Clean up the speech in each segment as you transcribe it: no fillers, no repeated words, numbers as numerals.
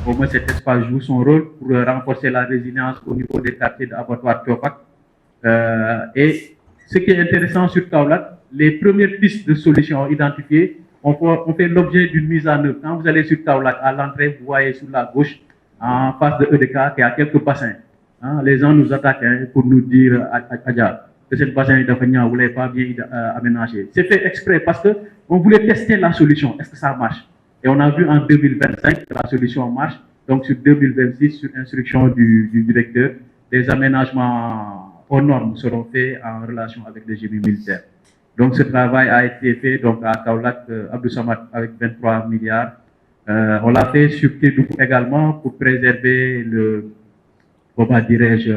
au moins cet espace joue son rôle pour renforcer la résilience au niveau des quartiers d'abattoir Tiopak. Et ce qui est intéressant sur Kaolack, les premières pistes de solutions identifiées ont fait l'objet d'une mise en œuvre. Quand vous allez sur Kaolack, à l'entrée, vous voyez sur la gauche, en face de EDK, qu'il y a quelques bassins. Hein, les gens nous attaquent pour nous dire que ce bassin ne voulait pas bien aménager. C'est fait exprès parce qu'on voulait tester la solution. Est-ce que ça marche? Et on a vu en 2025 que la solution marche. Donc sur 2026, sur instruction du directeur, des aménagements aux normes seront faits en relation avec les génies militaires. Donc ce travail a été fait donc, à Kaolack, Abdou Samad, avec 23 milliards. On l'a fait sur Kédougou également pour préserver le, comment dirais-je,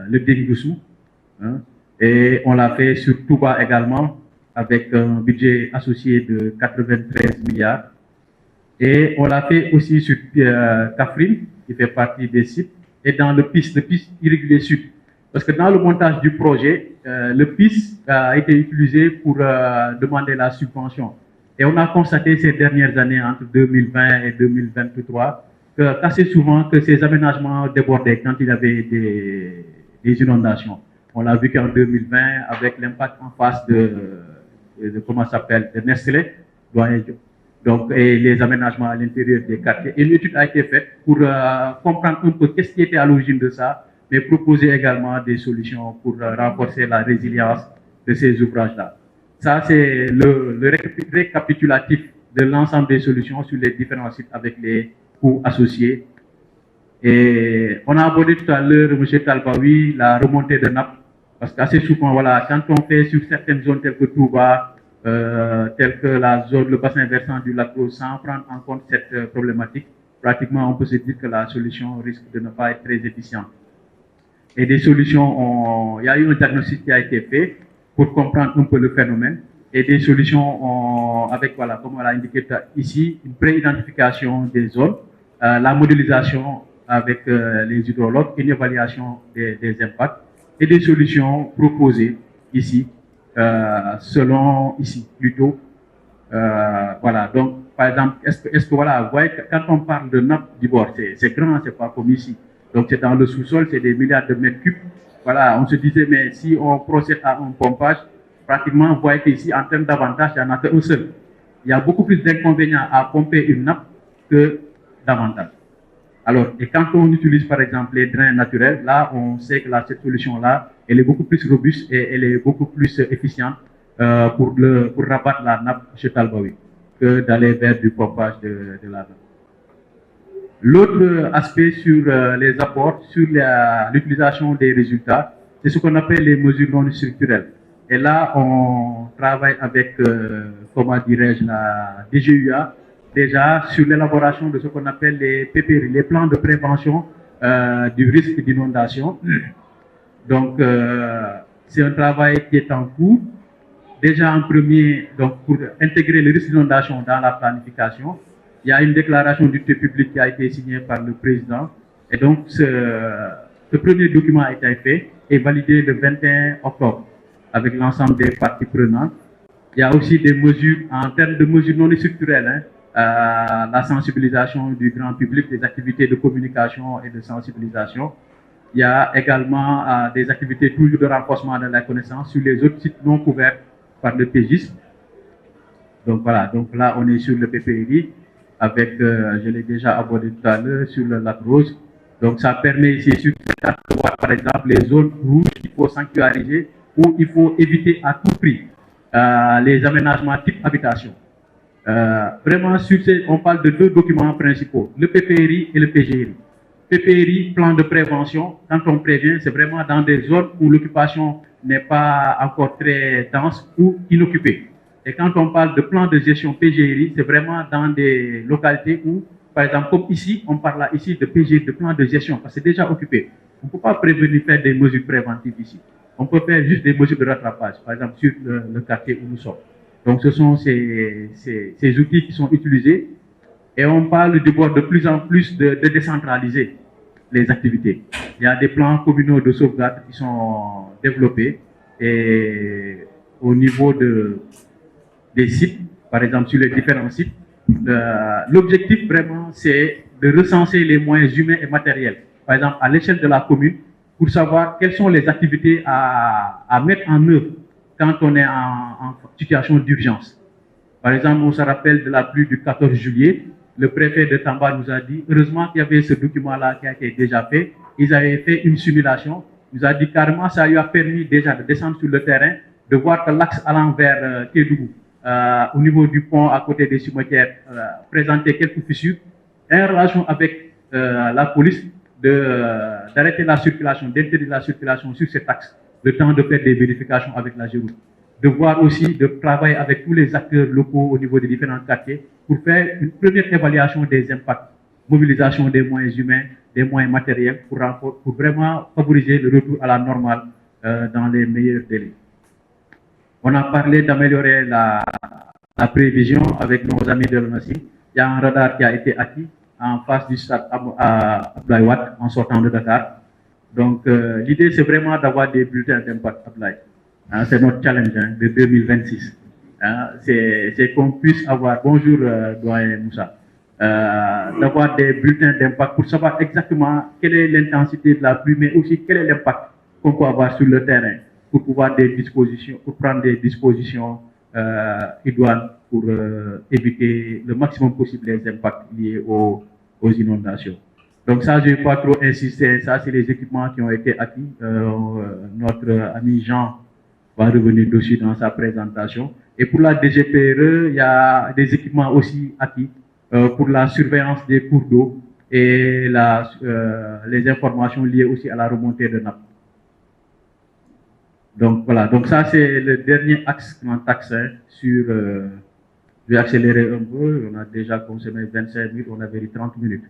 le Dingoussou. Hein, et on l'a fait sur Touba également, avec un budget associé de 93 milliards. Et on l'a fait aussi sur Kafrine, qui fait partie des sites, et dans le PIS irrégulier sud. Parce que dans le montage du projet, le PIS a été utilisé pour demander la subvention. Et on a constaté ces dernières années, entre 2020 et 2023, que assez souvent que ces aménagements débordaient quand il y avait des inondations. On l'a vu qu'en 2020, avec l'impact en face de comment ça s'appelle, de Nestlé, donc, et les aménagements à l'intérieur des quartiers. Et l'étude a été faite pour comprendre un peu qu'est-ce qui était à l'origine de ça, mais proposer également des solutions pour renforcer la résilience de ces ouvrages-là. Ça, c'est le récapitulatif de l'ensemble des solutions sur les différents sites avec les coûts associés. Et on a abordé tout à l'heure, M. Talbaoui, la remontée de nappe, parce qu'assez souvent, voilà, quand on fait sur certaines zones telles que Touba, telles que la zone, le bassin versant du lac Rose, sans prendre en compte cette problématique, pratiquement on peut se dire que la solution risque de ne pas être très efficiente. Et des solutions, il y a eu un diagnostic qui a été fait pour comprendre un peu le phénomène, et des solutions avec, voilà, comme on l'a indiqué ici, une pré-identification des zones, la modélisation avec les hydrologues, une évaluation des impacts, et des solutions proposées ici, selon ici plutôt. Voilà, donc par exemple, est-ce que voilà, vous voyez, quand on parle de nappe du bord, c'est grand, c'est pas comme ici. Donc c'est dans le sous-sol, c'est des milliards de mètres cubes. Voilà, on se disait, mais si on procède à un pompage, pratiquement, vous voyez qu'ici, en termes d'avantages, il n'y en a qu'un seul. Il y a beaucoup plus d'inconvénients à pomper une nappe que d'avantages. Alors, et quand on utilise par exemple les drains naturels, là, on sait que cette solution-là, elle est beaucoup plus robuste et elle est beaucoup plus efficiente pour rabattre la nappe chez Talbaoui que d'aller vers du pompage de la nappe. L'autre aspect sur les apports, sur l'utilisation des résultats, c'est ce qu'on appelle les mesures non structurelles. Et là, on travaille avec, comment dirais-je, la DGUA, déjà sur l'élaboration de ce qu'on appelle les PPRI, les plans de prévention du risque d'inondation. Donc, c'est un travail qui est en cours. Déjà en premier, donc pour intégrer le risque d'inondation dans la planification, il y a une déclaration d'utilité publique qui a été signée par le président. Et donc, ce premier document a été fait et validé le 21 octobre avec l'ensemble des parties prenantes. Il y a aussi des mesures, en termes de mesures non structurelles, la sensibilisation du grand public, des activités de communication et de sensibilisation. Il y a également des activités toujours de renforcement de la connaissance sur les autres sites non couverts par le PGIS. Donc voilà, donc là on est sur le PPRI avec, je l'ai déjà abordé tout à l'heure, sur le lac Rose. Donc ça permet ici sur de voir par exemple les zones rouges qu'il faut sanctuariser ou il faut éviter à tout prix les aménagements type habitation. Vraiment, on parle de deux documents principaux, le PPRI et le PGRI. PPRI, plan de prévention, quand on prévient, c'est vraiment dans des zones où l'occupation n'est pas encore très dense ou inoccupée. Et quand on parle de plan de gestion PGRI, c'est vraiment dans des localités où, par exemple, comme ici, on parle là ici de PGRI, de plan de gestion, parce que c'est déjà occupé. On ne peut pas prévenir faire des mesures préventives ici. On peut faire juste des mesures de rattrapage, par exemple, sur le quartier où nous sommes. Donc, ce sont ces outils qui sont utilisés. Et on parle du bord de plus en plus de décentraliser les activités. Il y a des plans communaux de sauvegarde qui sont développés et au niveau des sites, par exemple sur les différents sites. L'objectif vraiment, c'est de recenser les moyens humains et matériels, par exemple à l'échelle de la commune, pour savoir quelles sont les activités à mettre en œuvre quand on est en situation d'urgence. Par exemple, on se rappelle de la pluie du 14 juillet, le préfet de Tamba nous a dit, heureusement qu'il y avait ce document-là qui a été déjà fait, ils avaient fait une simulation, il nous a dit carrément, ça lui a permis déjà de descendre sur le terrain, de voir que l'axe allant vers Kédougou, au niveau du pont à côté des cimetières, présentait quelques fissures, et en relation avec la police, d'arrêter la circulation, d'interdire la circulation sur cet axe, le temps de faire des vérifications avec la Géroute. De voir aussi, de travailler avec tous les acteurs locaux au niveau des différents quartiers pour faire une première évaluation des impacts, mobilisation des moyens humains, des moyens matériels pour vraiment favoriser le retour à la normale dans les meilleurs délais. On a parlé d'améliorer la prévision avec nos amis de l'ONACIM. Il y a un radar qui a été acquis en face du stade à Abdoulaye Wade en sortant de Dakar. Donc l'idée c'est vraiment d'avoir des bulletins d'impact Abdoulaye. C'est notre challenge de 2026. C'est qu'on puisse avoir, bonjour doyen Moussa, d'avoir des bulletins d'impact pour savoir exactement quelle est l'intensité de la pluie, mais aussi quel est l'impact qu'on peut avoir sur le terrain pour pouvoir pour prendre des dispositions idoines pour éviter le maximum possible les impacts liés aux inondations. Donc ça, je ne vais pas trop insister, ça c'est les équipements qui ont été acquis. Notre ami Jean va revenir dessus dans sa présentation. Et pour la DGPRE, il y a des équipements aussi acquis pour la surveillance des cours d'eau et les informations liées aussi à la remontée de nappe. Donc voilà, donc ça c'est le dernier axe sur... je vais accélérer un peu, on a déjà consommé 25 minutes, on avait eu 30 minutes.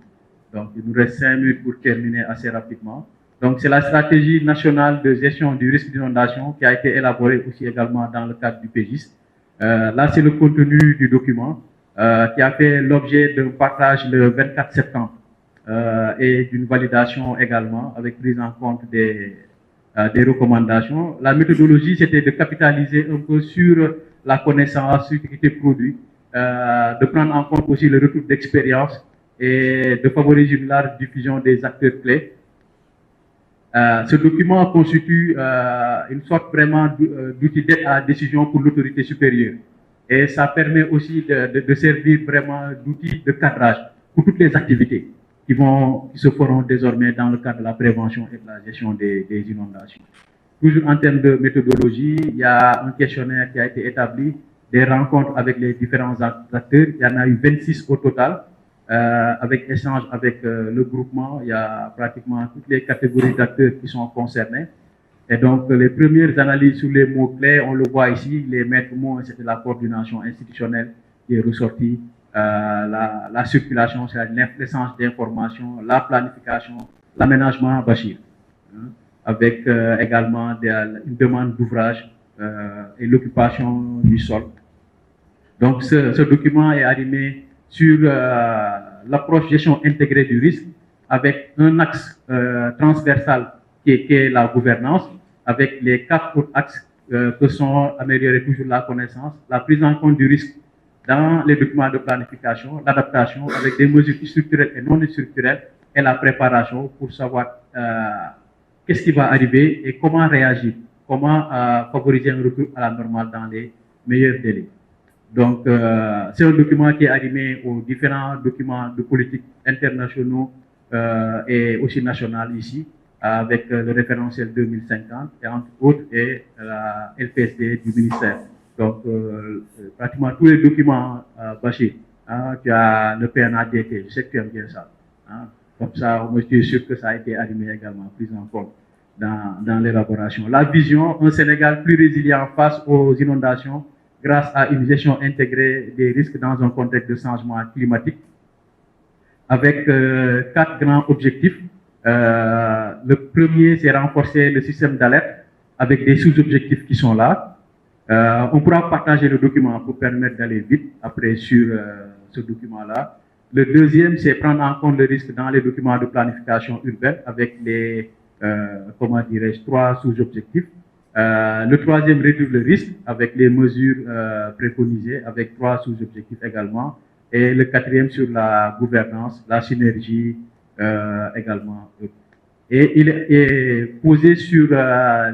Donc il nous reste 5 minutes pour terminer assez rapidement. Donc c'est la stratégie nationale de gestion du risque d'inondation qui a été élaborée aussi également dans le cadre du PGIS. Là c'est le contenu du document qui a fait l'objet d'un partage le 24 septembre et d'une validation également avec prise en compte des recommandations. La méthodologie, c'était de capitaliser un peu sur la connaissance, sur ce qui était produit, de prendre en compte aussi le retour d'expérience et de favoriser une large diffusion des acteurs clés. Ce document constitue une sorte vraiment d'outil d'aide à la décision pour l'autorité supérieure. Et ça permet aussi de servir vraiment d'outil de cadrage pour toutes les activités qui se feront désormais dans le cadre de la prévention et de la gestion des inondations. Toujours en termes de méthodologie, il y a un questionnaire qui a été établi, des rencontres avec les différents acteurs. Il y en a eu 26 au total, avec échange avec le groupement. Il y a pratiquement toutes les catégories d'acteurs qui sont concernés. Et donc, les premières analyses sur les mots-clés, on le voit ici, les maîtres mots, c'était la coordination institutionnelle qui est ressortie. La circulation, c'est l'échange d'informations, la planification, l'aménagement Bachir, avec également une demande d'ouvrage et l'occupation du sol. Donc ce document est animé sur l'approche gestion intégrée du risque avec un axe transversal qui est la gouvernance, avec les 4 autres axes que sont améliorer toujours la connaissance, la prise en compte du risque dans les documents de planification, l'adaptation avec des mesures structurelles et non structurelles et la préparation pour savoir qu'est-ce qui va arriver et comment réagir, comment favoriser un retour à la normale dans les meilleurs délais. Donc, c'est un document qui est animé aux différents documents de politique internationaux et aussi national ici, avec le référentiel 2050 et entre autres et la LPSD du ministère. Donc, pratiquement tous les documents, Bachir, tu as le PNADT, je sais que tu aimes bien ça. Comme ça, moi, je suis sûr que ça a été animé également, pris en compte dans l'élaboration. La vision, un Sénégal plus résilient face aux inondations grâce à une gestion intégrée des risques dans un contexte de changement climatique, avec 4 grands objectifs. Le premier, c'est renforcer le système d'alerte avec des sous-objectifs qui sont là. On pourra partager le document pour permettre d'aller vite après sur ce document-là. Le deuxième, c'est prendre en compte le risque dans les documents de planification urbaine avec les, comment dirais-je, 3 sous-objectifs. Le troisième, réduire le risque avec les mesures préconisées avec 3 sous-objectifs également. et le quatrième sur la gouvernance, la synergie également. Et il est posé sur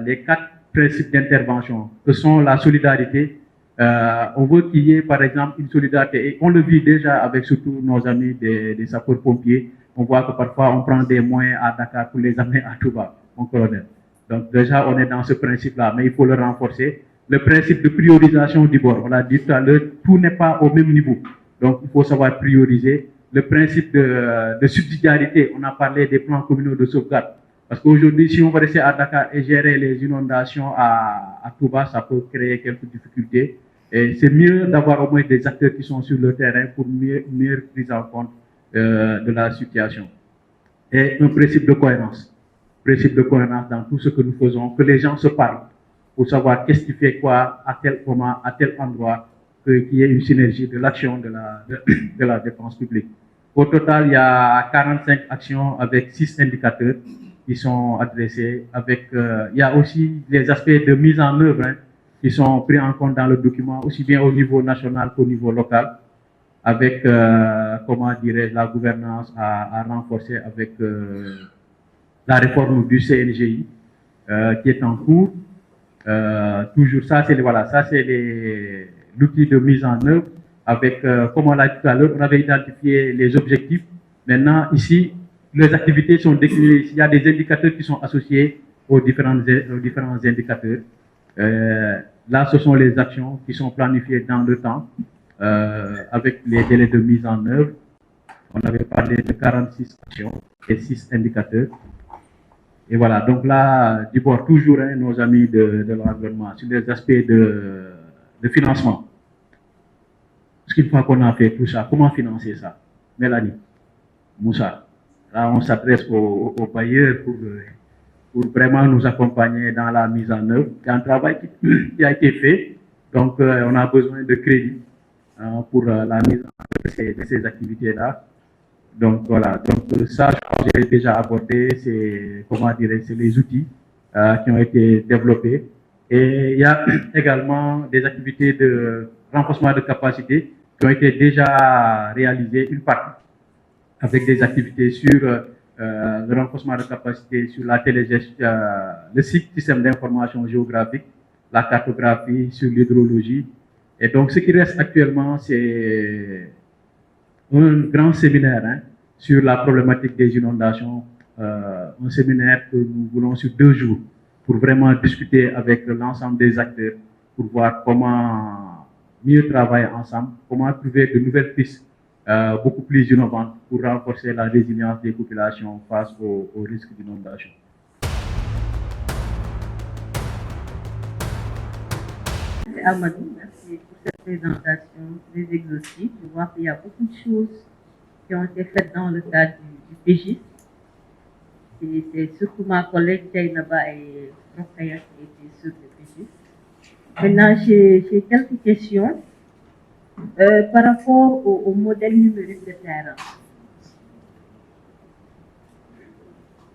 les 4 principes d'intervention, que sont la solidarité. On veut qu'il y ait, par exemple, une solidarité, et on le vit déjà avec surtout nos amis des sapeurs-pompiers. On voit que parfois on prend des moyens à Dakar pour les amener à Touba, mon colonel. Donc déjà, on est dans ce principe-là, mais il faut le renforcer. Le principe de priorisation du bord, on l'a dit tout à l'heure, tout n'est pas au même niveau. Donc il faut savoir prioriser. Le principe de subsidiarité, on a parlé des plans communaux de sauvegarde. Parce qu'aujourd'hui, si on va rester à Dakar et gérer les inondations à Touba, ça peut créer quelques difficultés. Et c'est mieux d'avoir au moins des acteurs qui sont sur le terrain pour mieux prise en compte de la situation. Et un principe de cohérence. Principe de cohérence dans tout ce que nous faisons, que les gens se parlent pour savoir qu'est-ce qui fait quoi, à tel moment, à tel endroit, qu'il y ait une synergie de l'action de la dépense publique. Au total, il y a 45 actions avec 6 indicateurs qui sont adressés. Il y a aussi les aspects de mise en œuvre qui sont pris en compte dans le document, aussi bien au niveau national qu'au niveau local, avec, comment dirais-je, la gouvernance à renforcer avec la réforme du CNGI qui est en cours. Toujours ça, c'est voilà, ça c'est l'outil de mise en œuvre avec, comme on l'a dit tout à l'heure, on avait identifié les objectifs. Maintenant, ici, les activités sont déclinées. Il y a des indicateurs qui sont associés aux différents indicateurs. Là, ce sont les actions qui sont planifiées dans le temps avec les délais de mise en œuvre. On avait parlé de 46 actions et 6 indicateurs. Et voilà, donc là, du bord, toujours nos amis de l'environnement sur les aspects de financement. Parce qu'une fois qu'on a fait tout ça, comment financer ça? Mélanie, Moussa, là on s'adresse aux bailleurs pour vraiment nous accompagner dans la mise en œuvre. Il y a un travail qui a été fait, donc on a besoin de crédit pour la mise en œuvre de ces activités-là. Donc voilà, donc ça, j'ai déjà abordé, c'est, comment dire, c'est les outils qui ont été développés. Et il y a également des activités de renforcement de capacité qui ont été déjà réalisées, une partie, avec des activités sur le renforcement de capacité sur la télégestion, le système d'information géographique, la cartographie, sur l'hydrologie. Et donc, ce qui reste actuellement, c'est un grand séminaire sur la problématique des inondations, un séminaire que nous voulons sur 2 jours pour vraiment discuter avec l'ensemble des acteurs pour voir comment mieux travailler ensemble, comment trouver de nouvelles pistes beaucoup plus innovantes pour renforcer la résilience des populations face aux risques d'inondation. Amadou, merci pour cette présentation très exhaustive. Je vois qu'il y a beaucoup de choses qui ont été faites dans le cadre du PGIS. C'est surtout ma collègue Taïnaba et Rokaya qui étaient sur le PGIS. Maintenant, j'ai quelques questions par rapport au modèle numérique de terrain.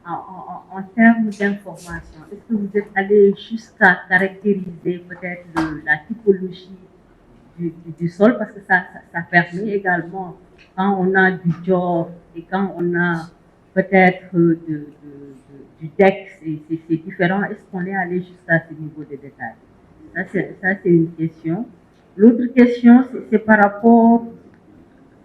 En termes d'information, est-ce que vous êtes allé jusqu'à caractériser peut-être la typologie du sol, parce que ça permet également, quand on a du genre et quand on a peut-être du DEX, c'est différent, est-ce qu'on est allé jusqu'à ce niveau de détail? Ça, c'est une question. L'autre question, c'est par rapport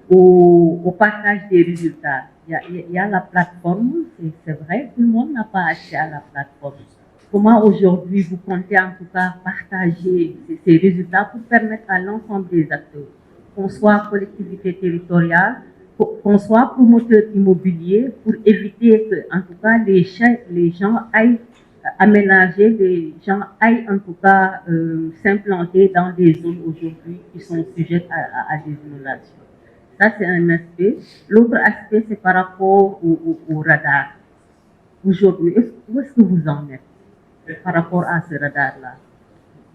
au partage des résultats. Il y a la plateforme, c'est vrai, tout le monde n'a pas accès à la plateforme. Comment aujourd'hui vous comptez en tout cas partager ces résultats pour permettre à l'ensemble des acteurs, qu'on soit collectivité territoriale, qu'on soit promoteur immobilier, pour éviter que en tout cas les gens aillent aménager, les gens aillent en tout cas s'implanter dans des zones aujourd'hui qui sont sujettes à des inondations. Ça, c'est un aspect. L'autre aspect, c'est par rapport au radar. Aujourd'hui, où est-ce que vous en êtes par rapport à ce radar-là?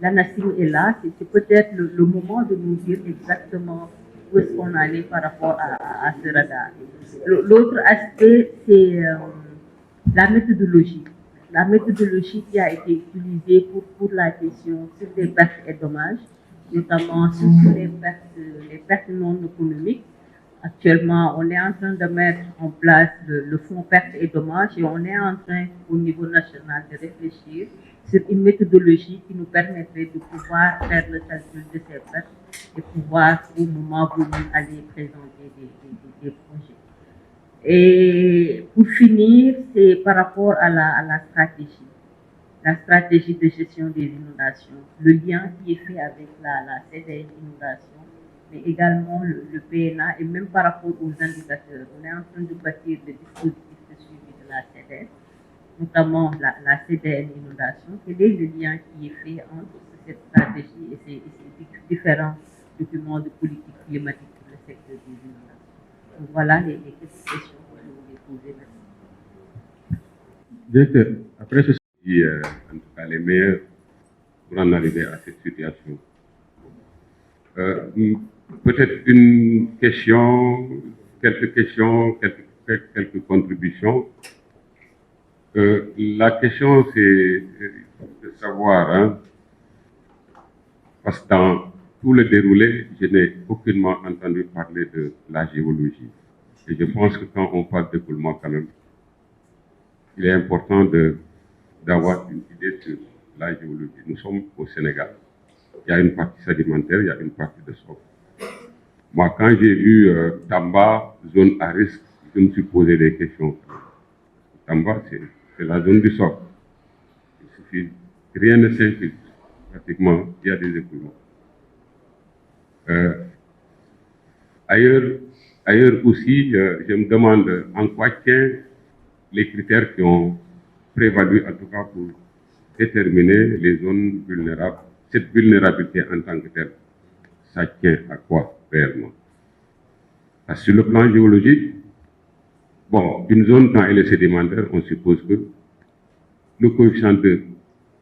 La Nassim est là, c'est peut-être le moment de nous dire exactement où est-ce qu'on allait par rapport à ce radar. L'autre aspect, c'est la méthodologie. La méthodologie qui a été utilisée pour la question sur les pertes et dommages, notamment sur les pertes non économiques. Actuellement, on est en train de mettre en place le fonds pertes et dommages et on est en train, au niveau national, de réfléchir sur une méthodologie qui nous permettrait de pouvoir faire le calcul de ces pertes et pouvoir, au moment venu, aller présenter des projets. Et pour finir, c'est par rapport à la stratégie de gestion des inondations, le lien qui est fait avec la CDN inondation, mais également le PNA et même par rapport aux indicateurs. On est en train de bâtir le dispositif de suivi de la CDN, notamment la CDN inondation. Quel est le lien qui est fait entre cette stratégie et ces différents documents de politique climatique pour le secteur des inondations? Donc voilà les quelques questions que je voulais poser. Directeur, après ce en tout cas les meilleurs pour en arriver à cette situation. Peut-être une question, quelques contributions. La question, c'est de savoir, hein, parce que dans tout le déroulé, je n'ai aucunement entendu parler de la géologie. Et je pense que quand on parle d'écoulement, quand même, il est important d'avoir une idée sur la géologie. Nous sommes au Sénégal. Il y a une partie sédimentaire, il y a une partie de sol. Moi, quand j'ai vu Tamba, zone à risque, je me suis posé des questions. Tamba, c'est la zone du sol. Il suffit, rien ne s'infiltre. Pratiquement, il y a des écoulements. Ailleurs aussi, je me demande en quoi tient les critères qui ont prévalu, en tout cas pour déterminer les zones vulnérables. Cette vulnérabilité en tant que telle, ça tient à quoi réellement? Parce que sur le plan géologique, bon, une zone, quand elle est sédimentaire, on suppose que le coefficient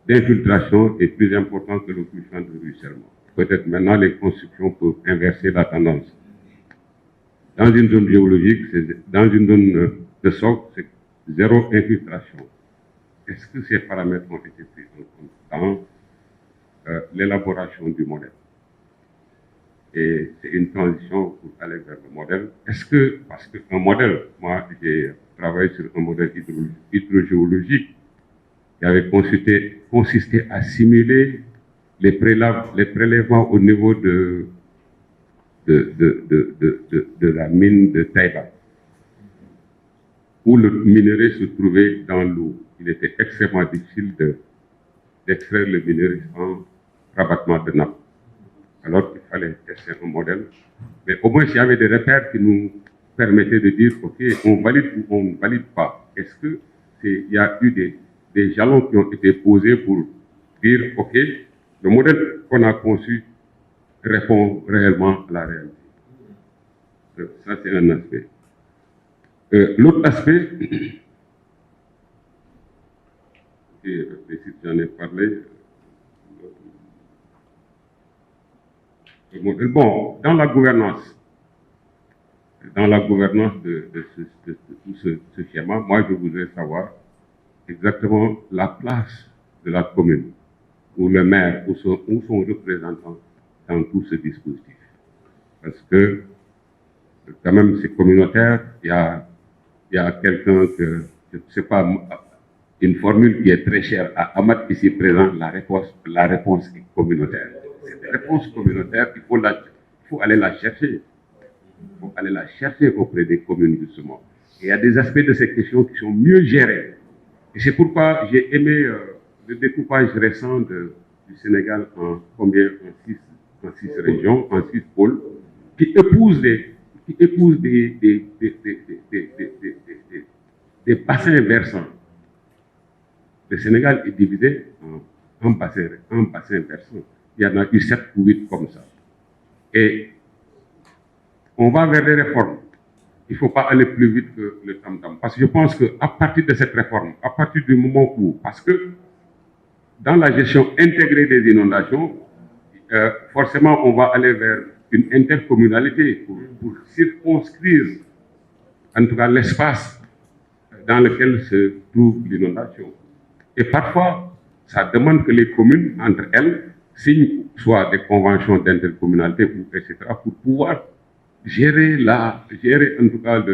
d'infiltration est plus important que le coefficient de ruissellement. Peut-être maintenant les constructions peuvent inverser la tendance. Dans une zone géologique, dans une zone de socle, c'est zéro infiltration. Est-ce que ces paramètres ont été pris en compte dans l'élaboration du modèle? Et c'est une transition pour aller vers le modèle. Est-ce que, parce qu'un modèle, moi j'ai travaillé sur un modèle hydrogéologique qui avait consisté à simuler les prélèvements au niveau de la mine de Taïba, où le minerai se trouvait dans l'eau. Il était extrêmement difficile d'extraire le minerai sans rabattement de nappe. Alors qu'il fallait tester un modèle. Mais au moins, il y avait des repères qui nous permettaient de dire, OK, on valide ou on ne valide pas. Est-ce qu'il y a eu des jalons qui ont été posés pour dire, OK, le modèle qu'on a conçu répond réellement à la réalité. Ça, c'est un aspect. L'autre aspect, j'en ai parlé, bon, dans la gouvernance de tout ce schéma, moi je voudrais savoir exactement la place de la commune, ou le maire, ou son représentant dans tout ce dispositif. Parce que, quand même, c'est communautaire, il y a quelqu'un que, je ne sais pas, une formule qui est très chère à Ahmad ici présent, la réponse est communautaire. Cette réponse communautaire, il faut aller la chercher. Il faut aller la chercher auprès des communes, justement. Et il y a des aspects de ces questions qui sont mieux gérés. Et c'est pourquoi j'ai aimé le découpage récent du Sénégal en combien? En six régions, en 6 pôles, qui épousent des bassins versants. Le Sénégal est divisé en bassins versants. Il y en a eu 7 ou 8 comme ça. Et on va vers des réformes. Il ne faut pas aller plus vite que le tam-tam. Parce que je pense qu'à partir de cette réforme, à partir du moment où, parce que dans la gestion intégrée des inondations, forcément on va aller vers une intercommunalité pour circonscrire, en tout cas, l'espace dans lequel se trouve l'inondation. Et parfois, ça demande que les communes, entre elles, signent soit des conventions d'intercommunalité, etc., pour pouvoir gérer en tout cas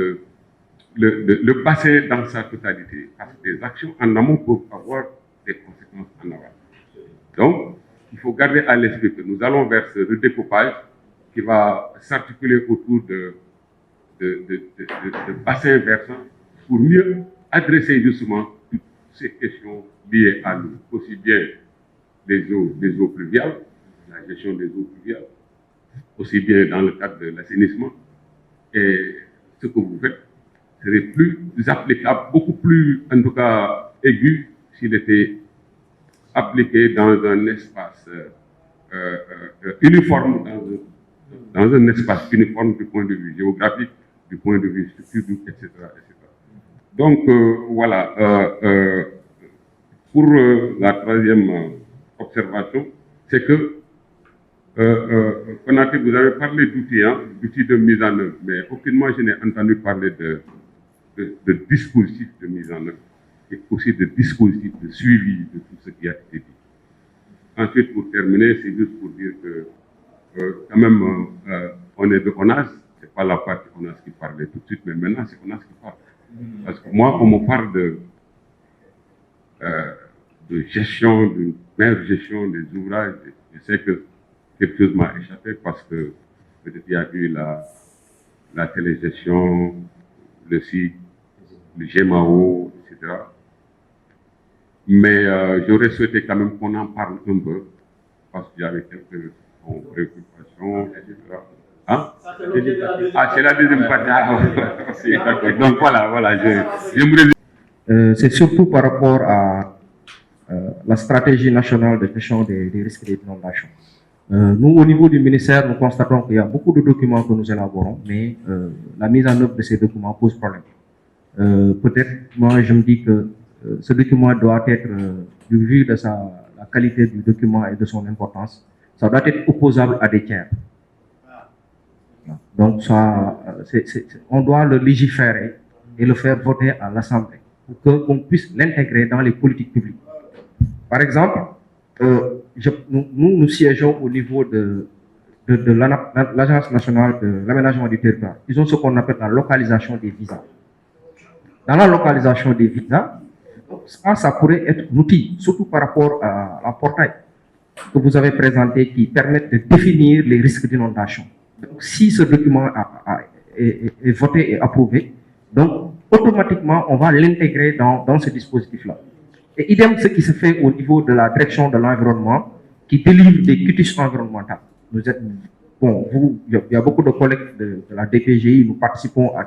le passé dans sa totalité. Parce que des actions en amont peuvent avoir des conséquences en aval. Donc, il faut garder à l'esprit que nous allons vers ce redécoupage qui va s'articuler autour de bassins versants pour mieux adresser justement toutes ces questions liées à l'eau, aussi bien des eaux pluviales, la gestion des eaux pluviales, aussi bien dans le cadre de l'assainissement. Et ce que vous faites serait plus applicable, beaucoup plus, en tout cas, aigu s'il était appliqué dans un espace uniforme, dans un espace uniforme du point de vue géographique, du point de vue structure, etc. etc. Donc, voilà. Pour la troisième observation, c'est que Konaté, vous avez parlé d'outils de mise en œuvre, mais aucunement je n'ai entendu parler de dispositifs de mise en œuvre et aussi de dispositifs de suivi de tout ce qui a été dit. Ensuite, pour terminer, c'est juste pour dire que quand même, on est de ONAS, c'est pas la partie ONAS qui parlait tout de suite, mais maintenant c'est ONAS qui parle. Parce que moi, on me parle de gestion, d'une meilleure gestion des ouvrages. Je sais que quelque chose m'a échappé parce que peut-être il y a eu la télégestion, le site, le GMAO, etc. Mais j'aurais souhaité quand même qu'on en parle un peu parce qu'il y avait quelques préoccupations, etc. Hein? C'est la deuxième partie. Donc voilà, c'est surtout par rapport à la stratégie nationale de gestion des risques d'inondation. Nous, au niveau du ministère, nous constatons qu'il y a beaucoup de documents que nous élaborons, mais la mise en œuvre de ces documents pose problème. Peut-être, moi, je me dis que ce document doit être, du vu de la qualité du document et de son importance, ça doit être opposable à des tiers. Donc, on doit le légiférer et le faire voter à l'Assemblée pour qu'on puisse l'intégrer dans les politiques publiques. Par exemple, nous siégeons au niveau de l'Agence nationale de l'aménagement du territoire. Ils ont ce qu'on appelle la localisation des visas. Dans la localisation des visas, ça pourrait être un outil, surtout par rapport à la portail que vous avez présenté qui permet de définir les risques d'inondation. Si ce document est voté et approuvé, donc automatiquement on va l'intégrer dans ce dispositif-là. Et idem ce qui se fait au niveau de la direction de l'environnement qui délivre des quitus environnementales. Il y a beaucoup de collègues de la DPGI, nous participons à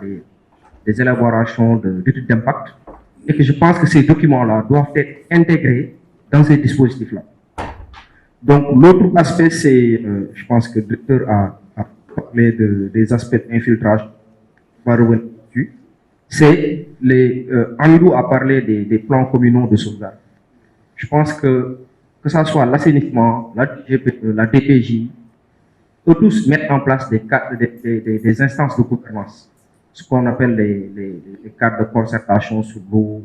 des élaborations d'études d'impact et que je pense que ces documents-là doivent être intégrés dans ces dispositifs-là. Donc l'autre aspect, c'est, je pense que le docteur a parlé des aspects d'infiltrage, c'est Amidou a parlé des plans communaux de sauvegarde. Je pense que ça soit l'assainissement, la DPJ, eux tous mettre en place des instances de gouvernance, ce qu'on appelle les cadres de concertation sur l'eau,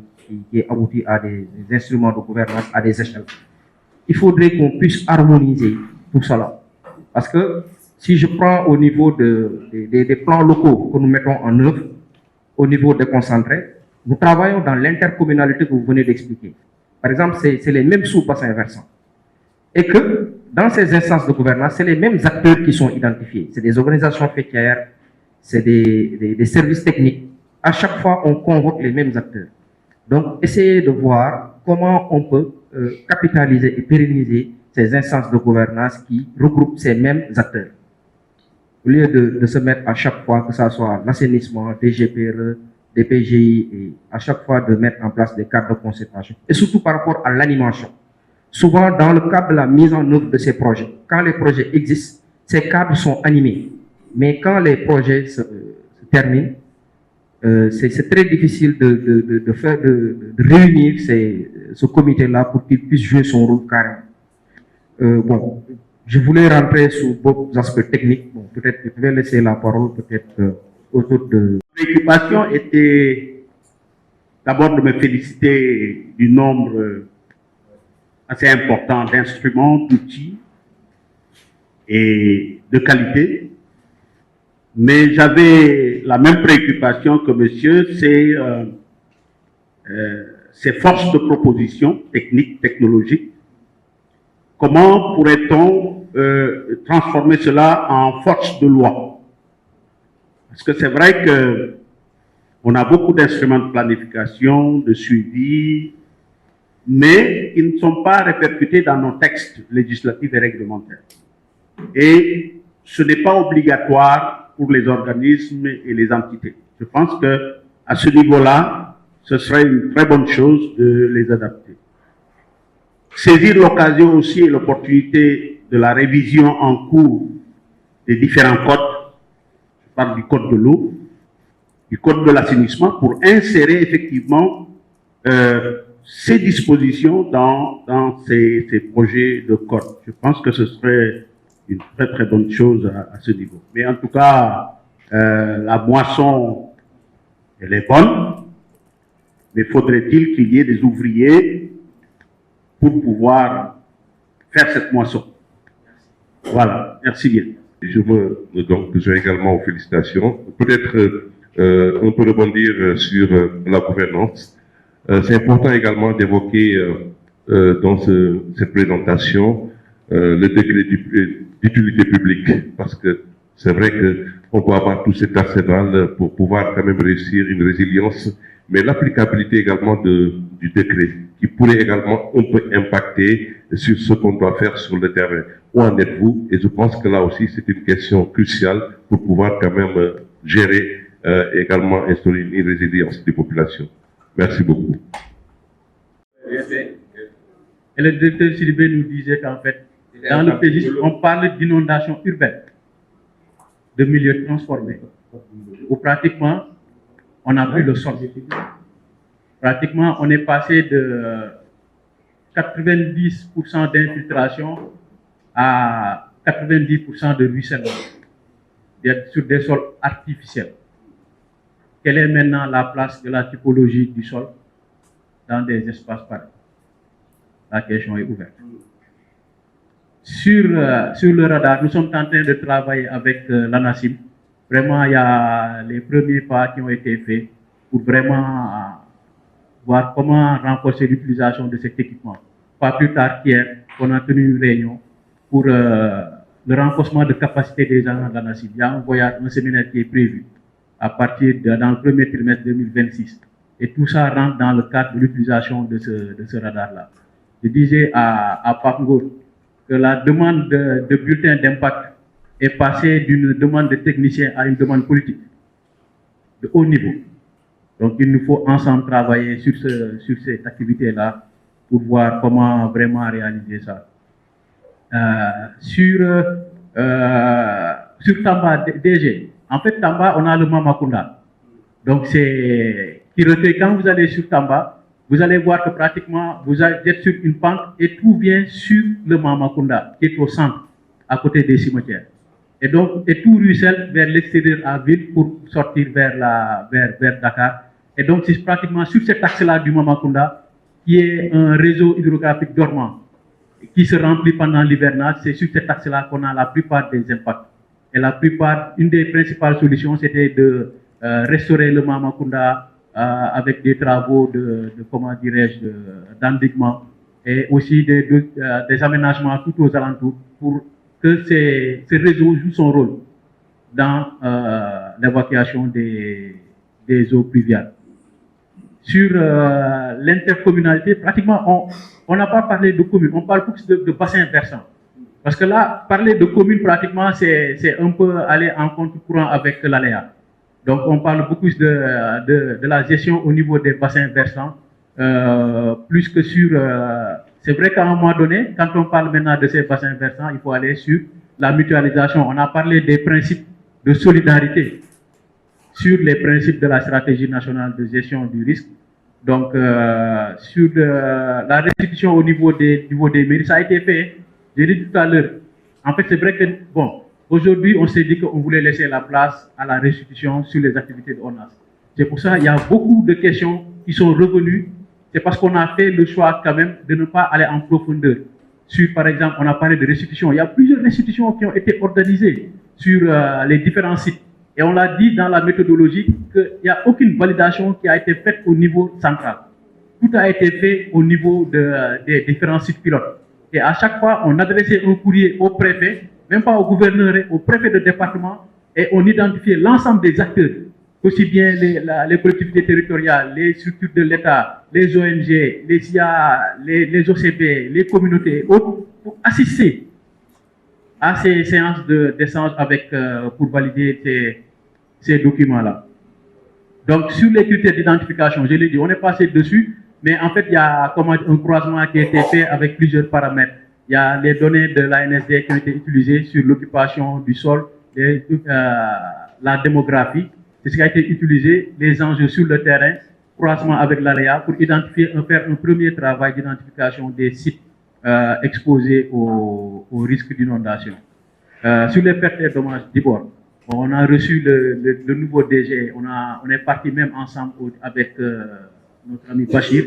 qui aboutit à des instruments de gouvernance à des échelles. Il faudrait qu'on puisse harmoniser tout cela. Parce que si je prends au niveau des plans locaux que nous mettons en œuvre, au niveau déconcentré, nous travaillons dans l'intercommunalité que vous venez d'expliquer. Par exemple, c'est les mêmes sous-bassins versants. Et que dans ces instances de gouvernance, c'est les mêmes acteurs qui sont identifiés. C'est des organisations faîtières, c'est des services techniques. À chaque fois, on convoque les mêmes acteurs. Donc, essayez de voir comment on peut capitaliser et pérenniser ces instances de gouvernance qui regroupent ces mêmes acteurs. Au lieu de se mettre à chaque fois, que ce soit l'assainissement, DGPRE, DPGI, et à chaque fois de mettre en place des cadres de concertation. Et surtout par rapport à l'animation. Souvent, dans le cadre de la mise en œuvre de ces projets, quand les projets existent, ces cadres sont animés. Mais quand les projets se terminent, c'est très difficile de réunir ce comité-là pour qu'il puisse jouer son rôle carrément. Je voulais rentrer sur d'autres aspects techniques. Bon, peut-être que je vais laisser la parole autour de... La préoccupation était d'abord de me féliciter du nombre assez important d'instruments, d'outils et de qualité mais j'avais la même préoccupation que monsieur, c'est ces forces de proposition techniques, technologiques. Comment pourrait-on transformer cela en force de loi? Parce que c'est vrai qu'on a beaucoup d'instruments de planification, de suivi, mais ils ne sont pas répercutés dans nos textes législatifs et réglementaires. Et ce n'est pas obligatoire pour les organismes et les entités. Je pense qu'à ce niveau-là, ce serait une très bonne chose de les adapter. Saisir l'occasion aussi et l'opportunité de la révision en cours des différents codes, je parle du code de l'eau, du code de l'assainissement, pour insérer effectivement ces dispositions dans ces projets de code. Je pense que ce serait une très très bonne chose à ce niveau. Mais en tout cas, la moisson, elle est bonne, mais faudrait-il qu'il y ait des ouvriers pour pouvoir faire cette moisson. Voilà, merci bien. Je me donc également aux félicitations. Peut-être on peut rebondir sur la gouvernance. C'est important également d'évoquer dans cette présentation le degré d'utilité publique, parce que c'est vrai qu'on peut avoir tout cet arsenal pour pouvoir quand même réussir une résilience, mais l'applicabilité également du décret, qui pourrait également un peu impacter sur ce qu'on doit faire sur le terrain. Où en êtes-vous? Et je pense que là aussi, c'est une question cruciale pour pouvoir quand même gérer également instaurer une résilience des populations. Merci beaucoup. Et le directeur Sidibé nous disait qu'en fait, dans le PJ, on parle d'inondation urbaine, de milieux transformés, où pratiquement, on a vu le sol. Pratiquement, on est passé de 90% d'infiltration à 90% de ruissellement sur des sols artificiels. Quelle est maintenant la place de la typologie du sol dans des espaces pareils? La question est ouverte. Sur le radar, nous sommes en train de travailler avec l'ANACIM. Vraiment, il y a les premiers pas qui ont été faits pour vraiment voir comment renforcer l'utilisation de cet équipement. Pas plus tard qu'hier, on a tenu une réunion pour le renforcement de capacité des agents de l'ANACIM. Il y a un séminaire qui est prévu à partir dans le premier trimestre 2026. Et tout ça rentre dans le cadre de l'utilisation de ce radar-là. Je disais à Pape Ngor que la demande de bulletin d'impact est passée d'une demande de technicien à une demande politique de haut niveau. Donc il nous faut ensemble travailler sur cette activité-là pour voir comment vraiment réaliser ça. Sur Tamba DG, en fait Tamba, on a le Mamakunda. Donc c'est qui recueille, quand vous allez sur Tamba, vous allez voir que pratiquement vous êtes sur une pente et tout vient sur le Mamakunda, qui est au centre, à côté des cimetières. Et donc, tout ruisselle vers l'extérieur à ville pour sortir vers Dakar. Et donc, c'est pratiquement sur cet axe-là du Mamakunda, qui est un réseau hydrographique dormant, qui se remplit pendant l'hivernage. C'est sur cet axe-là qu'on a la plupart des impacts. Et une des principales solutions, c'était de restaurer le Mamakunda avec des travaux comment dirais-je, d'endiguement et aussi des aménagements tout aux alentours pour que ce réseau joue son rôle dans l'évacuation des eaux pluviales. Sur l'intercommunalité, pratiquement, on n'a pas parlé de communes, on parle plus de bassins versants. Parce que là, parler de communes, pratiquement, c'est un peu aller en contre-courant avec l'aléa. Donc, on parle beaucoup de la gestion au niveau des bassins versants, plus que sur... c'est vrai qu'à un moment donné, quand on parle maintenant de ces bassins versants, il faut aller sur la mutualisation. On a parlé des principes de solidarité sur les principes de la stratégie nationale de gestion du risque. Donc, sur la restitution au niveau des mairies, ça a été fait. J'ai dit tout à l'heure. En fait, c'est vrai que, bon, aujourd'hui, on s'est dit qu'on voulait laisser la place à la restitution sur les activités de ONAS. C'est pour ça qu'il y a beaucoup de questions qui sont revenues. C'est parce qu'on a fait le choix quand même de ne pas aller en profondeur. Sur, par exemple, on a parlé de restitution. Il y a plusieurs restitutions qui ont été organisées sur les différents sites. Et on l'a dit dans la méthodologie qu'il n'y a aucune validation qui a été faite au niveau central. Tout a été fait au niveau des différents sites pilotes. Et à chaque fois, on adressait un courrier au préfet, même pas au gouverneur, au préfet de département, et on identifiait l'ensemble des acteurs, aussi bien les collectivités territoriales, les structures de l'État, les ONG, les CIA, les OCB, les communautés, autres, pour assister à ces séances d'échange pour valider ces documents-là. Donc, sur les critères d'identification, je l'ai dit, on est passé dessus, mais en fait, il y a un croisement qui a été fait avec plusieurs paramètres. Il y a les données de l'ANSD qui ont été utilisées sur l'occupation du sol, la démographie, c'est ce qui a été utilisé, les enjeux sur le terrain, croisement avec l'AREA pour identifier, faire un premier travail d'identification des sites exposés au risque d'inondation. Sur les pertes et dommages d'abord, on a reçu le nouveau DG, on est parti même ensemble avec notre ami Bachir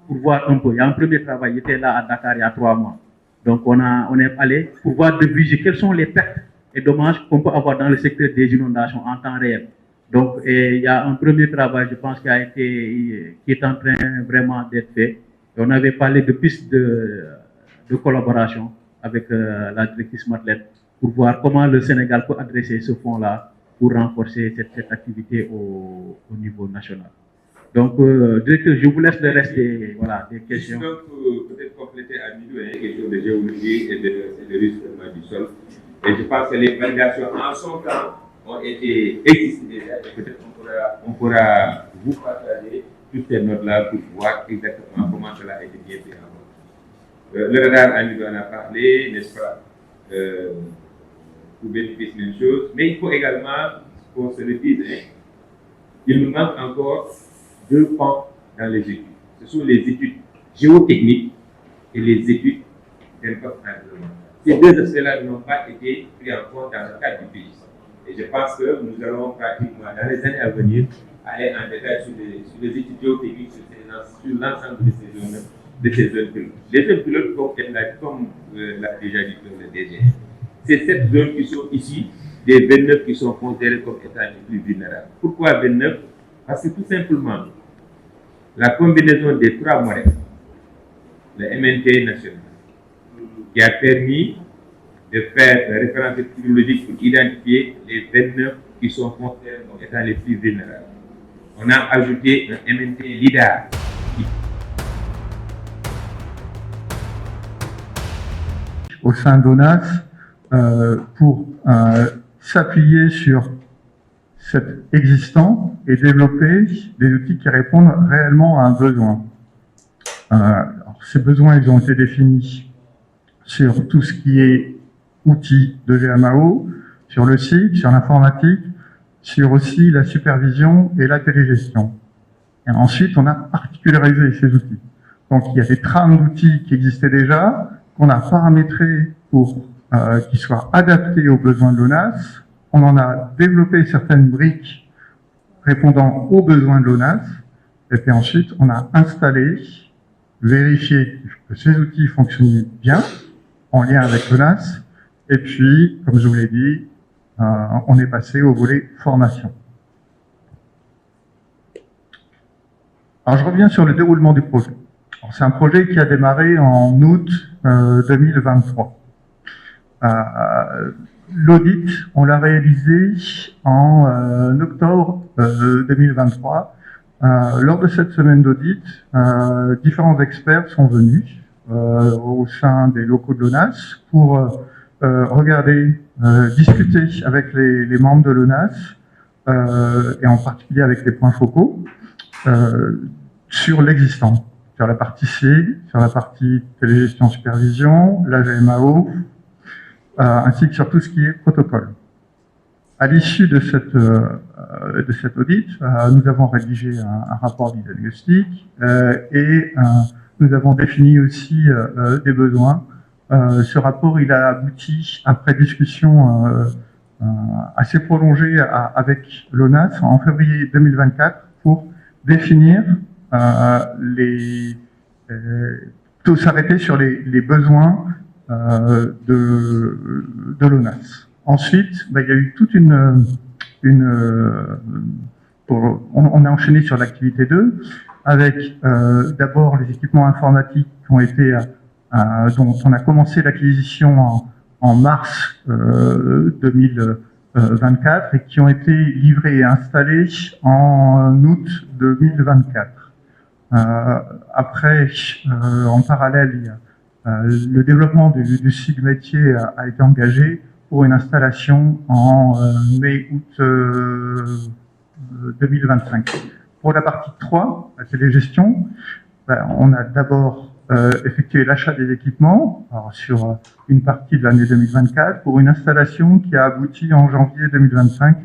pour voir un peu. Il y a un premier travail, il était là à Dakar il y a 3 mois. Donc on est allé pour voir de visu quelles sont les pertes et dommages qu'on peut avoir dans le secteur des inondations en temps réel. Donc il y a un premier travail, je pense, qui est en train vraiment d'être fait. Et on avait parlé de pistes de collaboration avec la directrice Madeleine pour voir comment le Sénégal peut adresser ce fonds-là pour renforcer cette activité au niveau national. Donc, directeur, je vous laisse le reste des questions. Donc, peut-être compléter à niveau les questions de géologie et de risque du sol. Et je pense que les validations en son temps ont été existées déjà. Et peut-être on pourra vous partager toutes ces notes-là pour voir exactement comment cela a été bien fait avant. Le radar à niveau en a parlé, n'est-ce pas, pour bénéficier d'une chose. Mais il faut également qu'on se le dise, il nous manque encore 2 pans dans les études. Ce sont les études géotechniques et les études d'impact environnemental. Ces 2 aspects-là n'ont pas été pris en compte dans le cadre du pays. Et je pense que nous allons pratiquement, dans les années à venir, aller en détail sur les études géotechniques sur l'ensemble de ces zones pilotes. Les zones pilotes, comme l'a déjà dit le DG, c'est 7 zones qui sont ici, des 29 qui sont considérées comme étant les plus vulnérables. Pourquoi 29? Parce que tout simplement, la combinaison des 3 modèles, le MNT national, qui a permis de faire un référentiel hydrologique pour identifier les 29 qui sont considérés comme étant les plus vulnérables. On a ajouté un MNT LIDAR. Au sein d'ONAS, pour s'appuyer sur cet existant et développer des outils qui répondent réellement à un besoin. Alors, ces besoins, ils ont été définis sur tout ce qui est outils de GMAO, sur le site, sur l'informatique, sur aussi la supervision et la télégestion. Et ensuite, on a particularisé ces outils. Donc, il y a des trames d'outils qui existaient déjà, qu'on a paramétrés pour qu'ils soient adaptés aux besoins de l'ONAS. On en a développé certaines briques répondant aux besoins de l'ONAS. Et puis ensuite, on a installé, vérifié que ces outils fonctionnaient bien, en lien avec l'ONAS. Et puis, comme je vous l'ai dit, on est passé au volet formation. Alors, je reviens sur le déroulement du projet. C'est un projet qui a démarré en août 2023. L'audit, on l'a réalisé en octobre 2023. Lors de cette semaine d'audit, différents experts sont venus au sein des locaux de l'ONAS pour regarder, discuter avec les membres de l'ONAS et en particulier avec les points focaux sur l'existant, sur la partie C, sur la partie télégestion supervision, la GMAO, ainsi que sur tout ce qui est protocole. À l'issue de cet audit, nous avons rédigé un rapport de diagnostic et nous avons défini aussi des besoins. Ce rapport, il a abouti après discussion assez prolongée avec l'ONAS en février 2024 pour définir tout s'arrêter sur les besoins de l'ONAS. Ensuite, il y a eu toute une on a enchaîné sur l'activité 2 avec d'abord les équipements informatiques qui ont été, dont on a commencé l'acquisition en mars 2024 et qui ont été livrés et installés en août 2024. Après, en parallèle, il y a, le développement du cycle métier a été engagé pour une installation en mai-août 2025. Pour la partie 3, la télégestion, on a d'abord effectué l'achat des équipements sur une partie de l'année 2024 pour une installation qui a abouti en janvier 2025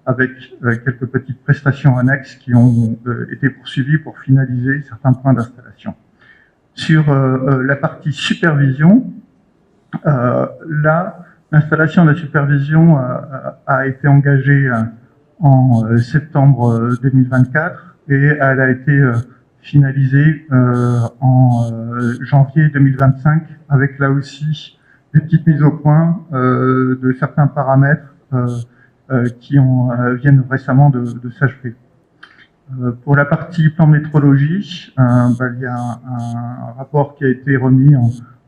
avec quelques petites prestations annexes qui ont été poursuivies pour finaliser certains points d'installation. Sur la partie supervision, là, l'installation de la supervision a été engagée en septembre 2024 et elle a été finalisée en janvier 2025 avec là aussi des petites mises au point de certains paramètres qui viennent récemment de s'achever. Pour la partie plan métrologie, il y a un rapport qui a été remis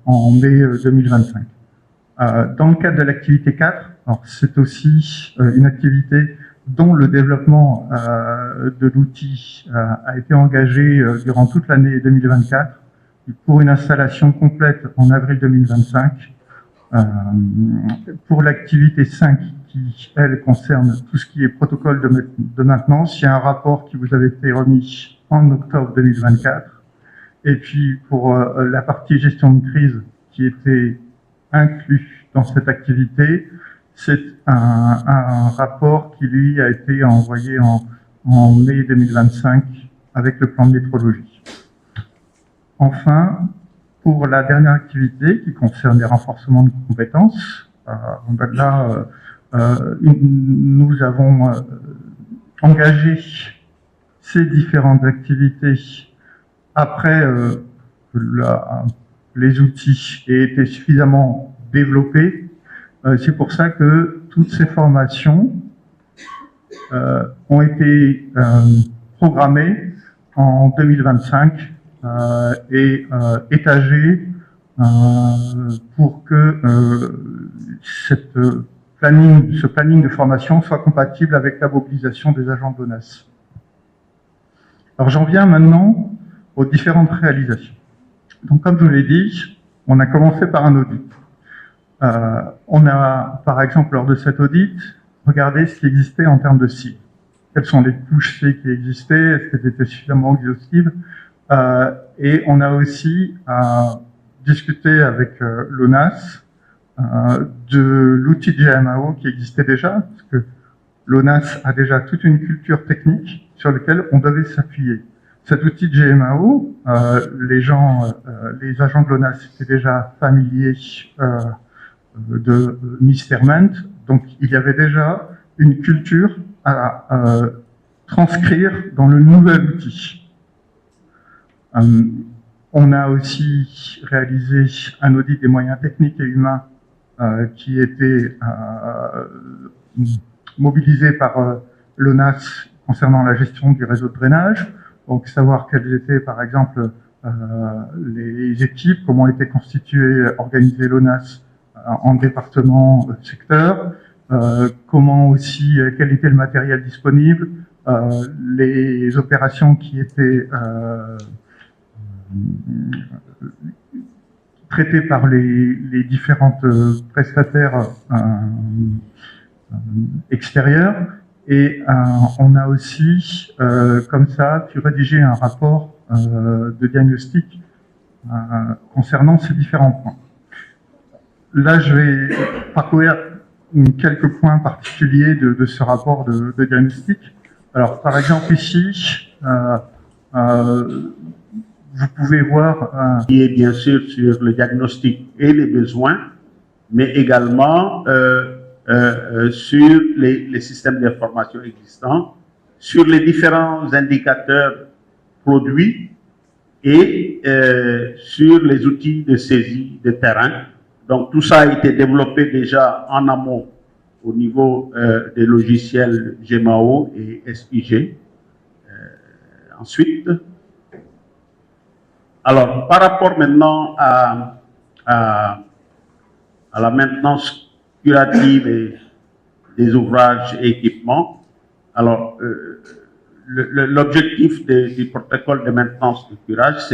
en mai 2025. Dans le cadre de l'activité 4, c'est aussi une activité dont le développement de l'outil a été engagé durant toute l'année 2024 pour une installation complète en avril 2025. Pour l'activité 5, qui, elle, concerne tout ce qui est protocole de maintenance, il y a un rapport qui vous avait été remis en octobre 2024. Et puis, pour la partie gestion de crise qui était inclus dans cette activité, c'est un rapport qui, lui, a été envoyé en mai 2025 avec le plan de métrologie. Enfin, pour la dernière activité qui concerne les renforcements de compétences, là, nous avons engagé ces différentes activités après les outils aient été suffisamment développés. C'est pour ça que toutes ces formations ont été programmées en 2025 et étagées pour que ce planning de formation soit compatible avec la mobilisation des agents de l'ONAS. Alors j'en viens maintenant aux différentes réalisations. Donc comme je vous l'ai dit, on a commencé par un audit. On a, par exemple, lors de cet audit, regardé ce qui existait en termes de cibles. Quelles sont les couches C qui existaient, est-ce qu'elles étaient suffisamment exhaustives, et on a aussi discuté avec l'ONAS de l'outil de GMAO qui existait déjà, parce que l'ONAS a déjà toute une culture technique sur laquelle on devait s'appuyer. Cet outil de GMAO, les agents de l'ONAS étaient déjà familiers de Misterment, donc il y avait déjà une culture à transcrire dans le nouvel outil. On a aussi réalisé un audit des moyens techniques et humains qui était mobilisé par l'ONAS concernant la gestion du réseau de drainage. Donc savoir quelles étaient par exemple les équipes, comment était constitué, organisé l'ONAS en département, secteur, comment aussi, quel était le matériel disponible, les opérations qui étaient traitées par les différentes prestataires extérieurs. Et on a aussi, comme ça, pu rédiger un rapport de diagnostic concernant ces différents points. Là, je vais parcourir quelques points particuliers de ce rapport de diagnostic. Alors, par exemple, ici, vous pouvez voir... qui est bien sûr sur le diagnostic et les besoins, mais également sur les systèmes d'information existants, sur les différents indicateurs produits et sur les outils de saisie de terrain. Donc tout ça a été développé déjà en amont au niveau des logiciels GMAO et SIG. Ensuite, alors par rapport maintenant à la maintenance curative des ouvrages et équipements, alors l'objectif du protocole de maintenance de curage,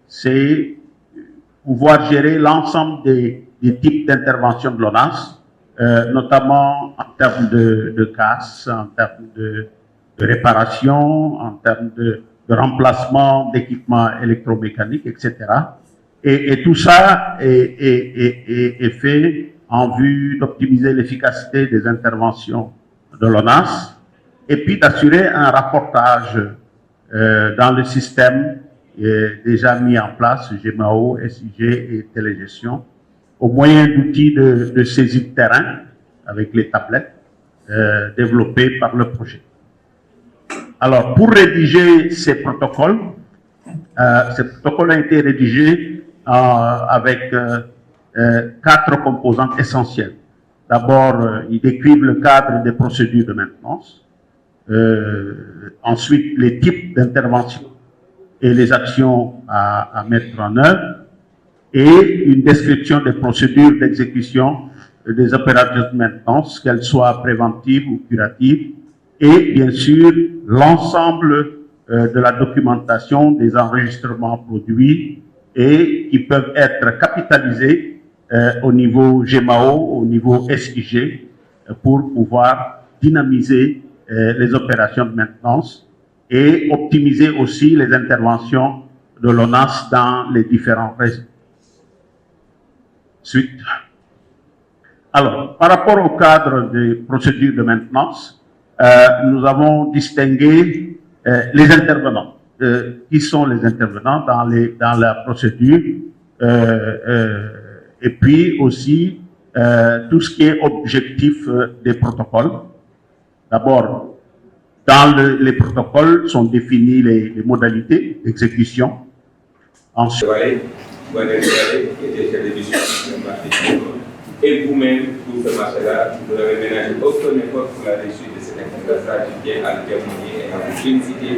c'est pouvoir gérer l'ensemble des types d'intervention de l'ONAS, notamment en termes de casse, en termes de réparation, en termes de remplacement d'équipements électromécaniques, etc. Et tout ça est fait en vue d'optimiser l'efficacité des interventions de l'ONAS et puis d'assurer un rapportage dans le système déjà mis en place, GMAO, SIG et télégestion, au moyen d'outils de saisie de terrain avec les tablettes développés par le projet. Alors, pour rédiger ces protocoles ont été rédigés avec 4 composantes essentielles. D'abord, ils décrivent le cadre des procédures de maintenance. Ensuite, les types d'intervention et les actions à mettre en œuvre. Et une description des procédures d'exécution des opérations de maintenance, qu'elles soient préventives ou curatives. Et bien sûr, l'ensemble de la documentation des enregistrements produits et qui peuvent être capitalisés au niveau GMAO, au niveau SIG, pour pouvoir dynamiser les opérations de maintenance et optimiser aussi les interventions de l'ONAS dans les différents réseaux. Suite. Alors, par rapport au cadre des procédures de maintenance, nous avons distingué les intervenants. Qui sont les intervenants dans la procédure et puis aussi tout ce qui est objectif des protocoles. D'abord, dans les protocoles sont définies les modalités d'exécution. Ensuite, et vous-même, pour ce marché-là, vous n'avez ménagé aucun effort pour la réussite de cette activité. Je tiens à le témoigner et à vous féliciter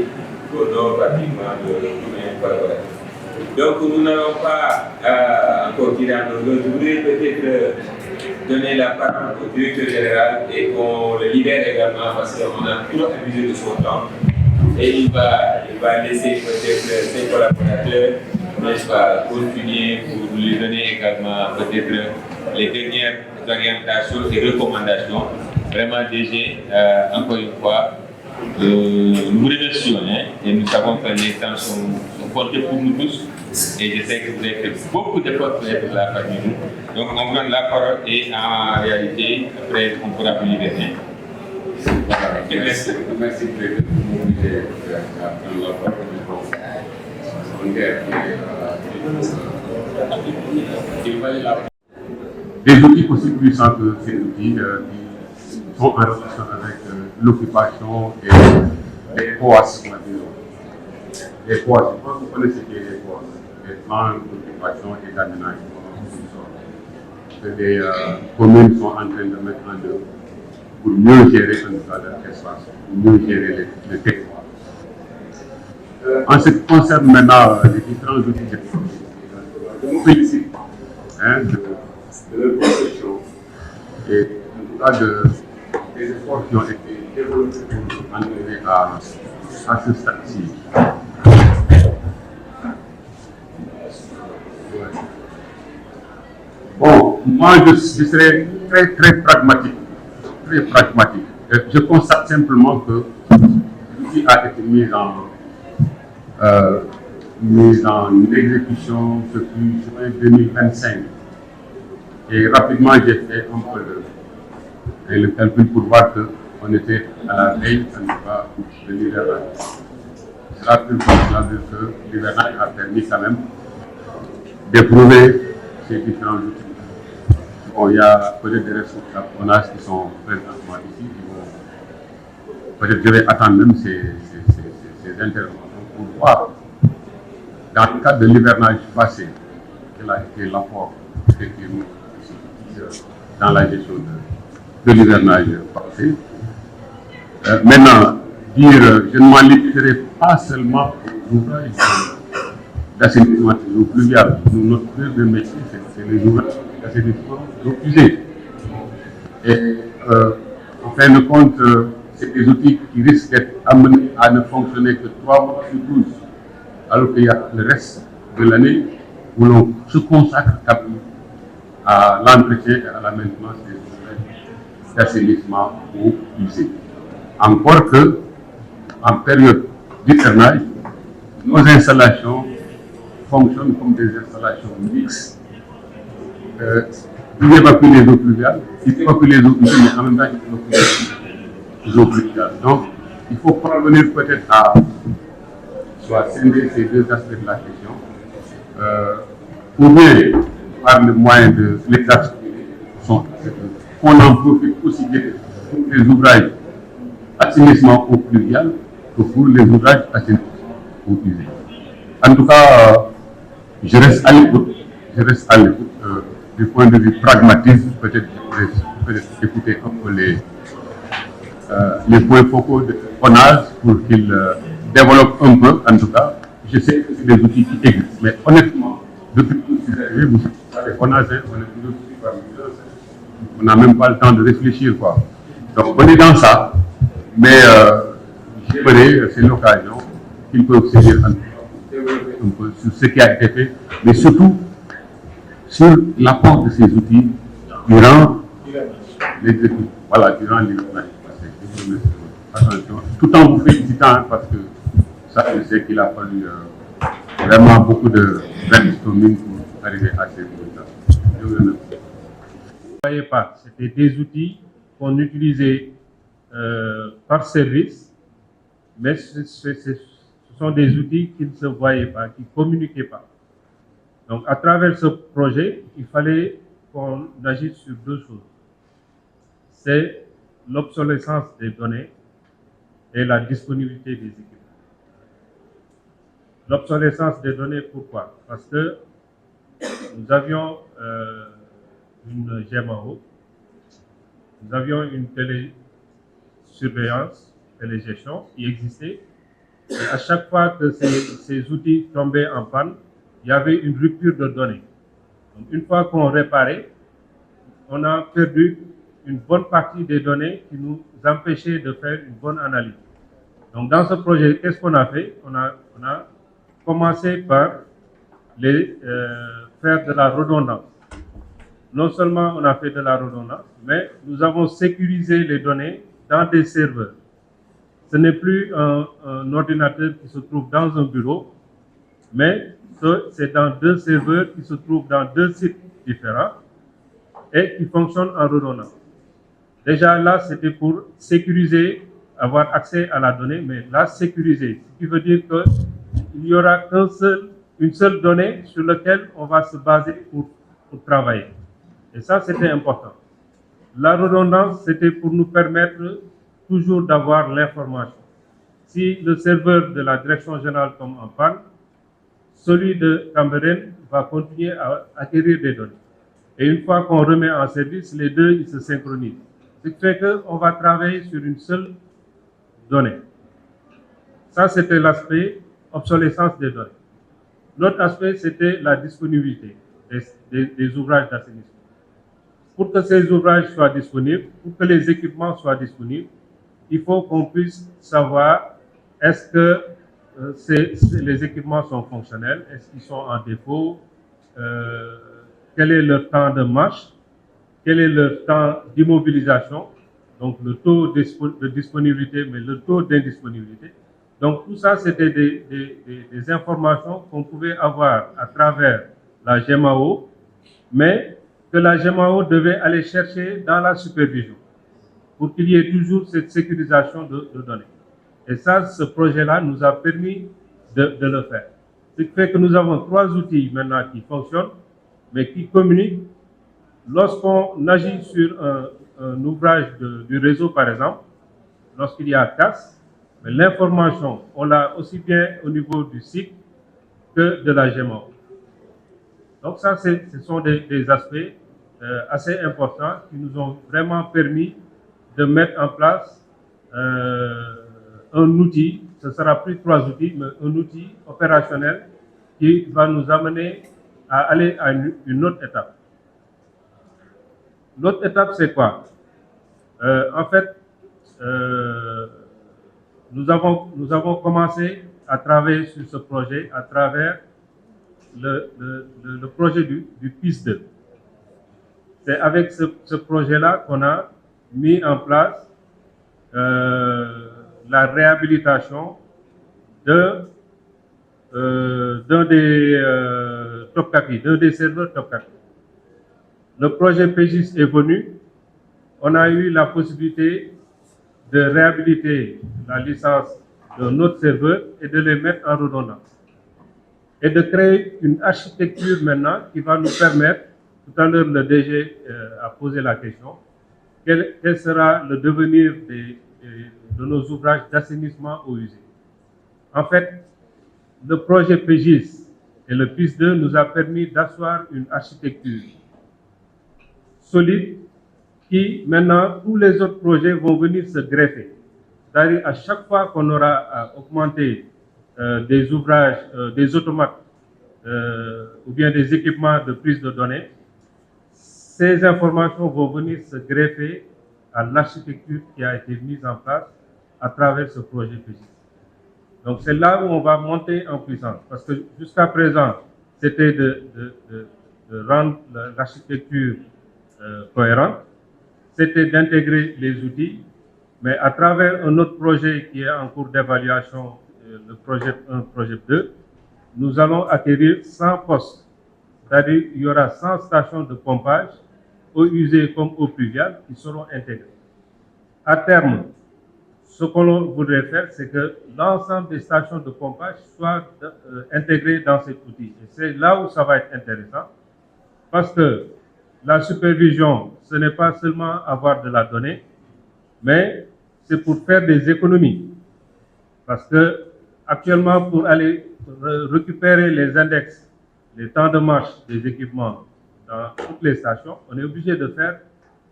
au nom pratiquement de tous mes collaborateurs. Donc, nous n'allons pas encore tirer en longueur. Je voudrais peut-être donner la parole au directeur général et qu'on le libère également parce qu'on a toujours abusé de son temps. Et il va laisser peut-être ses collaborateurs, n'est-ce pas, continuer pour lui donner également peut-être les dernières orientations et recommandations. Vraiment, DG, encore une fois, nous vous remercions et nous savons que les temps sont comptés pour nous tous. Et je sais que vous avez fait beaucoup d'efforts pour être là parmi nous. Donc, on vous donne la parole et en réalité, après, on pourra vous libérer. Merci pour m'obliger à prendre la parole. Des outils aussi puissants que ces outils qui sont en relation avec l'occupation et les POAS, on va dire. Les POAS, je pense que vous connaissez ce qu'est les POAS, les plans d'occupation et d'aménagement. Que les communes sont en train de mettre en œuvre pour mieux gérer leur espace, pour mieux gérer les territoires. En ce qui concerne maintenant les différents outils de je vous félicite de leur conception et en tout cas des efforts qui ont été développés pour arriver à ce stade-ci. Bon, moi je serais très pragmatique. Très pragmatique. Je constate simplement que l'outil a été mis en exécution depuis juin 2025. Et rapidement, j'ai fait un peu le calcul pour voir qu'on était à la veille, en tout cas, de l'hivernage. C'est là que l'hivernage a permis quand même d'éprouver ces différents outils. Bon, il y a peut-être des responsables ONAS qui sont présentement ici, peut-être je vais attendre même ces interventions pour voir, dans le cadre de l'hivernage passé, quel a été l'apport effectivement dans la gestion de l'hivernage passé. Maintenant, dire, je ne m'en limiterai pas seulement aux ouvrages d'assainissement des eaux pluviales. Notre cœur de métier, c'est les ouvrages d'assainissement d'eau usée. Et en fin de compte, c'est des outils qui risquent d'être amenés à ne fonctionner que 3 mois sur 12, alors qu'il y a le reste de l'année où l'on se consacre à l'entretien et à la maintenance des ouvrages d'assainissement eau usée. Encore que, en période d'hivernage, nos installations fonctionnent comme des installations mixtes. Ils évacuent les eaux pluviales, ils évacuent les eaux usées, mais en même temps, ils évacuent les eaux pluviales. Donc, il faut parvenir peut-être à soit scinder ces deux aspects de la question, ou bien par le moyen de l'extraction, qu'on en profite aussi bien pour les ouvrages d'assainissement eau pluviale que pour les ouvrages d'assainissement eau usée. En tout cas, je reste à l'écoute. Du point de vue pragmatisme, peut-être écouter un peu les points focaux de ONAS pour qu'ils développent un peu, en tout cas. Je sais que c'est des outils qui existent, mais honnêtement, depuis que je suis arrivé, vous savez, ONAS, on n'a même pas le temps de réfléchir, quoi. Donc, on est dans ça, mais j'aimerais, c'est l'occasion, qu'ils peuvent saisir un peu sur ce qui a été fait, mais surtout sur l'apport de ces outils durant l'exécution. Voilà, durant l'exécution. Attention, tout en vous félicitant, parce que ça, je sais qu'il a fallu vraiment beaucoup de brainstorming pour arriver à ces résultats. Je vous remercie. Vous ne voyez pas, c'était des outils qu'on utilisait par service, mais ce sont des outils qui ne se voyaient pas, qui ne communiquaient pas. Donc, à travers ce projet, il fallait qu'on agisse sur deux choses. C'est l'obsolescence des données et la disponibilité des équipements. L'obsolescence des données, pourquoi? Parce que nous avions une GMAO, nous avions une télésurveillance, télégestion qui existait. Et à chaque fois que ces outils tombaient en panne, il y avait une rupture de données. Donc, une fois qu'on réparait, on a perdu une bonne partie des données qui nous empêchaient de faire une bonne analyse. Donc, dans ce projet, qu'est-ce qu'on a fait? On a commencé par faire de la redondance. Non seulement on a fait de la redondance, mais nous avons sécurisé les données dans des serveurs. Ce n'est plus un ordinateur qui se trouve dans un bureau, mais c'est dans 2 serveurs qui se trouvent dans 2 sites différents et qui fonctionnent en redondance. Déjà là, c'était pour sécuriser, avoir accès à la donnée, mais là, sécuriser, ce qui veut dire qu'il n'y aura une seule donnée sur laquelle on va se baser pour travailler. Et ça, c'était important. La redondance, c'était pour nous permettre toujours d'avoir l'information. Si le serveur de la direction générale tombe en panne, celui de Cambérène va continuer à acquérir des données. Et une fois qu'on remet en service, les deux, ils se synchronisent. Ce qui fait qu'on va travailler sur une seule donnée. Ça, c'était l'aspect obsolescence des données. L'autre aspect, c'était la disponibilité des ouvrages d'assainissement. Pour que ces ouvrages soient disponibles, pour que les équipements soient disponibles, il faut qu'on puisse savoir est-ce que les équipements sont fonctionnels, est-ce qu'ils sont en défaut, quel est leur temps de marche, quel est leur temps d'immobilisation, donc le taux de disponibilité, mais le taux d'indisponibilité. Donc tout ça, c'était des informations qu'on pouvait avoir à travers la GMAO, mais que la GMAO devait aller chercher dans la supervision pour qu'il y ait toujours cette sécurisation de données. Et ça, ce projet-là nous a permis de le faire. Ce qui fait que nous avons 3 outils maintenant qui fonctionnent, mais qui communiquent. Lorsqu'on agit sur un ouvrage du réseau, par exemple, lorsqu'il y a casse, l'information, on l'a aussi bien au niveau du site que de la GMAO. Donc ça, ce sont des aspects assez importants qui nous ont vraiment permis de mettre en place un outil, ce ne sera plus 3 outils, mais un outil opérationnel qui va nous amener à aller à une autre étape. L'autre étape, c'est quoi? En fait, nous avons commencé à travailler sur ce projet à travers le projet du PIS-2. C'est avec ce projet-là qu'on a mis en place la réhabilitation d'un des Topkapi, d'un des serveurs Topkapi. Le projet PEGIS est venu, on a eu la possibilité de réhabiliter la licence de notre serveur et de les mettre en redondance. Et de créer une architecture maintenant qui va nous permettre, tout à l'heure le DG a posé la question, quel sera le devenir de nos ouvrages d'assainissement eaux usées. En fait, le projet PEGIS et le PIS-2 nous a permis d'asseoir une architecture solide qui, maintenant, tous les autres projets vont venir se greffer. C'est-à-dire, à chaque fois qu'on aura augmenté des ouvrages, des automates ou bien des équipements de prise de données, ces informations vont venir se greffer à l'architecture qui a été mise en place à travers ce projet PEGIS. Donc, c'est là où on va monter en puissance. Parce que jusqu'à présent, c'était de rendre l'architecture cohérente, c'était d'intégrer les outils, mais à travers un autre projet qui est en cours d'évaluation, le projet 1, projet 2, nous allons acquérir 100 postes. C'est-à-dire qu'il y aura 100 stations de pompage, eaux usées comme eaux pluviales, qui seront intégrées. À terme, ce que l'on voudrait faire, c'est que l'ensemble des stations de pompage soient intégrées dans cet outil. Et c'est là où ça va être intéressant, parce que la supervision, ce n'est pas seulement avoir de la donnée, mais c'est pour faire des économies. Parce que actuellement, pour aller récupérer les index, les temps de marche des équipements dans toutes les stations, on est obligé de faire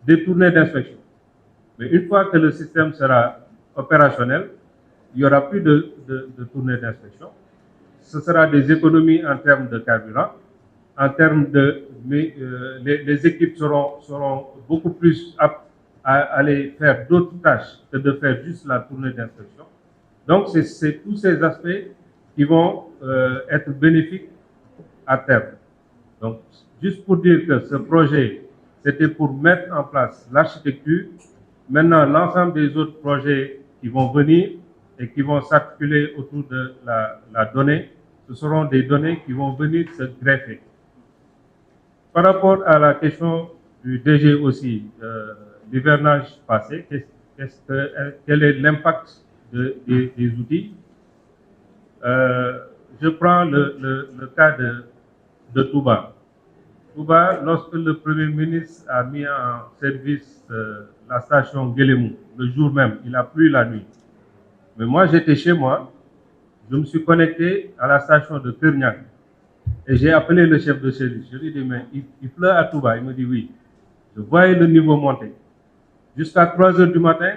des tournées d'inspection. Mais une fois que le système sera opérationnel, il n'y aura plus de tournées d'inspection. Ce sera des économies en termes de carburant, en termes de... les équipes seront beaucoup plus aptes à aller faire d'autres tâches que de faire juste la tournée d'inspection. Donc, c'est tous ces aspects qui vont être bénéfiques à terme. Donc, juste pour dire que ce projet, c'était pour mettre en place l'architecture. Maintenant, l'ensemble des autres projets qui vont venir et qui vont s'articuler autour de la donnée, ce seront des données qui vont venir se greffer. Par rapport à la question du DG aussi, l'hivernage passé, quel est l'impact des outils? Je prends le cas de Touba. Touba, lorsque le Premier ministre a mis en service la station Guélémou, le jour même, il a plu la nuit. Mais moi, j'étais chez moi, je me suis connecté à la station de Kerniak et j'ai appelé le chef de service. Je lui ai dit, mais il pleut à Touba. Il me dit oui. Je voyais le niveau monter. Jusqu'à 3 heures du matin,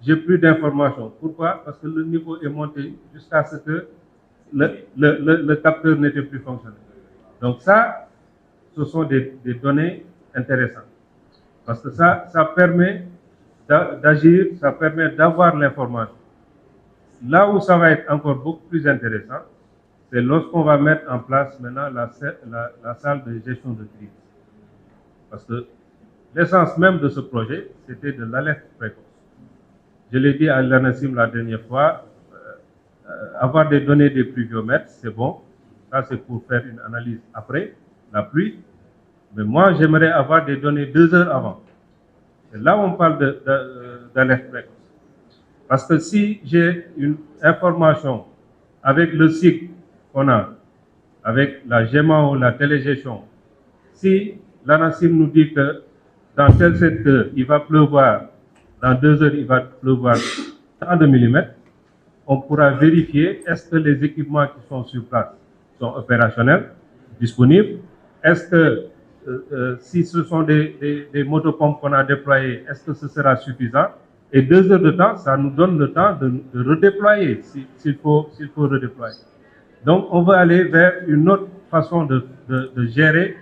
j'ai plus d'informations. Pourquoi? Parce que le niveau est monté jusqu'à ce que le capteur n'était plus fonctionnel. Donc ça, ce sont des données intéressantes. Parce que ça permet d'agir, ça permet d'avoir l'information. Là où ça va être encore beaucoup plus intéressant, c'est lorsqu'on va mettre en place maintenant la salle de gestion de crise. Parce que l'essence même de ce projet, c'était de l'alerte précoce. Je l'ai dit à l'ANACIM la dernière fois, avoir des données des pluviomètres, c'est bon. Ça, c'est pour faire une analyse après la pluie. Mais moi, j'aimerais avoir des données 2 heures avant. Et là, on parle d'alerte précoce. Parce que si j'ai une information avec le cycle qu'on a, avec la GEMA ou la télégestion, si l'ANACIM nous dit que dans tel secteur, il va pleuvoir, dans 2 heures, il va pleuvoir tant de millimètres, on pourra vérifier est-ce que les équipements qui sont sur place sont opérationnels, disponibles, est-ce que si ce sont des motopompes qu'on a déployées, est-ce que ce sera suffisant? Et 2 heures de temps, ça nous donne le temps de redéployer, s'il faut redéployer. Donc, on veut aller vers une autre façon de gérer,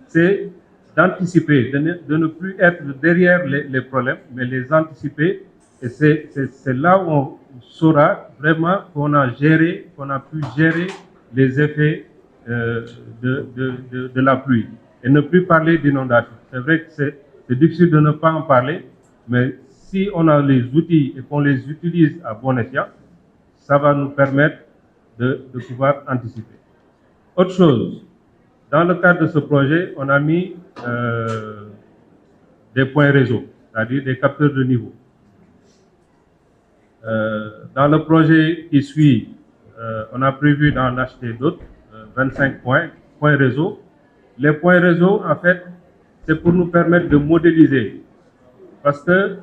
c'est d'anticiper, de ne plus être derrière les problèmes, mais les anticiper. Et c'est là où on saura vraiment qu'on a pu gérer les effets de la pluie. Et ne plus parler d'inondation. C'est vrai que c'est difficile de ne pas en parler, mais si on a les outils et qu'on les utilise à bon escient, ça va nous permettre de pouvoir anticiper. Autre chose, dans le cadre de ce projet, on a mis des points réseau, c'est-à-dire des capteurs de niveau. Dans le projet qui suit, on a prévu d'en acheter d'autres, 25 points réseau. Les points réseau, en fait, c'est pour nous permettre de modéliser, parce que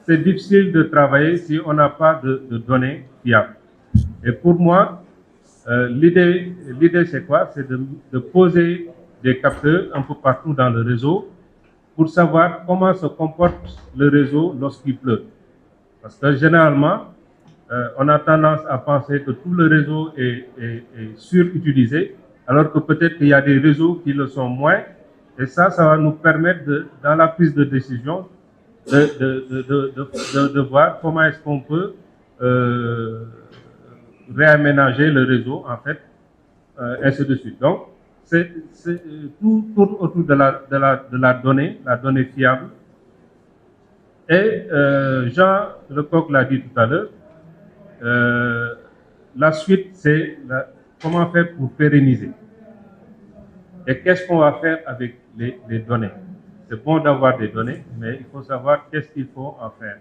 c'est difficile de travailler si on n'a pas de données fiables. Et pour moi, l'idée c'est quoi? C'est de poser des capteurs un peu partout dans le réseau pour savoir comment se comporte le réseau lorsqu'il pleut. Parce que généralement, on a tendance à penser que tout le réseau est surutilisé, alors que peut-être qu'il y a des réseaux qui le sont moins. Et ça va nous permettre, dans la prise de décision, de voir comment est-ce qu'on peut réaménager le réseau, en fait, ainsi de suite. Donc, tout tourne autour de la donnée fiable. Et Jean Lecoq l'a dit tout à l'heure, la suite, c'est comment faire pour pérenniser. Et qu'est-ce qu'on va faire avec les données? C'est bon d'avoir des données, mais il faut savoir qu'est-ce qu'il faut en faire.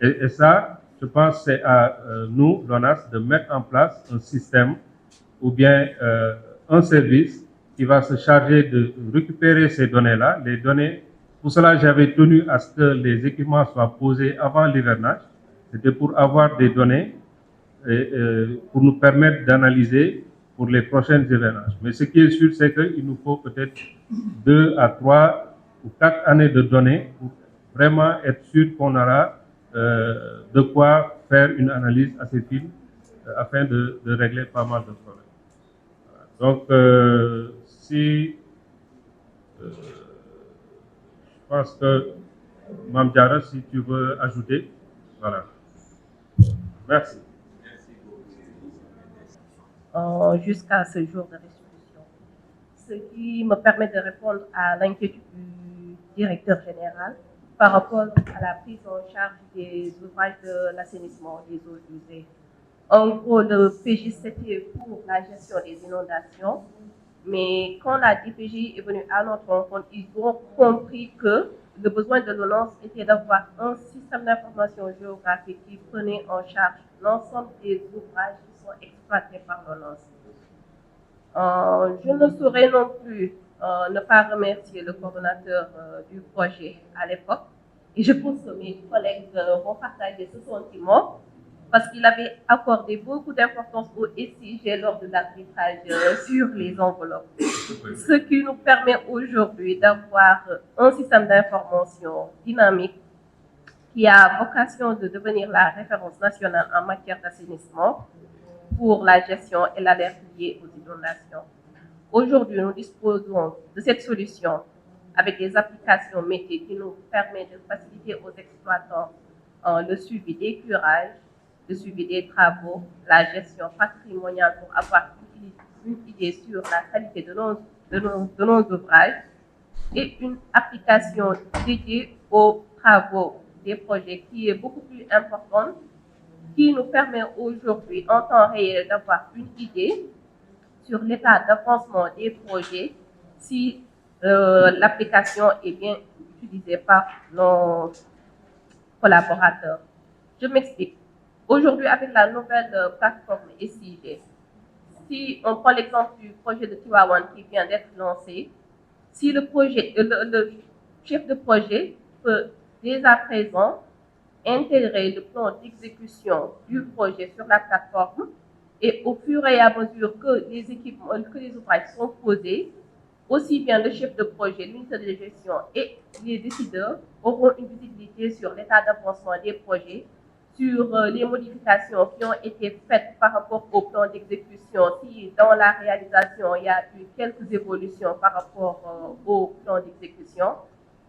Et ça, je pense, c'est à nous, l'ONAS, de mettre en place un système ou bien un service qui va se charger de récupérer ces données-là. Les données, pour cela, j'avais tenu à ce que les équipements soient posés avant l'hivernage. C'était pour avoir des données pour nous permettre d'analyser pour les prochaines hivernage. Mais ce qui est sûr, c'est qu'il nous faut peut-être 2 à 3 ou 4 années de données pour vraiment être sûr qu'on aura de quoi faire une analyse assez fine afin de régler pas mal de problèmes. Voilà. Donc, je pense que, Mme Diarra, si tu veux ajouter, voilà. Merci. Jusqu'à ce jour de restitution. Ce qui me permet de répondre à l'inquiétude du directeur général par rapport à la prise en charge des ouvrages de l'assainissement des eaux usées. En gros, le PJ, c'était pour la gestion des inondations, mais quand la DPJ est venue à notre rencontre, ils ont compris que le besoin de l'ONAS était d'avoir un système d'information géographique qui prenait en charge l'ensemble des ouvrages qui sont exploités par l'ONAS. Je ne saurais non plus ne pas remercier le coordonnateur du projet à l'époque, et je pense que mes collègues vont partager ce sentiment, parce qu'il avait accordé beaucoup d'importance au SIG lors de l'arbitrage sur les enveloppes. Ce qui nous permet aujourd'hui d'avoir un système d'information dynamique qui a vocation de devenir la référence nationale en matière d'assainissement pour la gestion et l'alerte liée aux inondations. Aujourd'hui, nous disposons de cette solution avec des applications métiers qui nous permettent de faciliter aux exploitants le suivi des curages, le suivi des travaux, la gestion patrimoniale pour avoir une idée sur la qualité de nos ouvrages et une application dédiée aux travaux des projets qui est beaucoup plus importante, qui nous permet aujourd'hui en temps réel d'avoir une idée sur l'état d'avancement des projets si l'application est bien utilisée par nos collaborateurs. Je m'explique. Aujourd'hui, avec la nouvelle plateforme SIG, si on prend l'exemple du projet de Tivaouane qui vient d'être lancé, si le chef de projet peut dès à présent intégrer le plan d'exécution du projet sur la plateforme et au fur et à mesure que les ouvrages sont posés, aussi bien le chef de projet, l'unité de gestion et les décideurs auront une visibilité sur l'état d'avancement des projets, sur les modifications qui ont été faites par rapport au plan d'exécution, si dans la réalisation il y a eu quelques évolutions par rapport au plan d'exécution.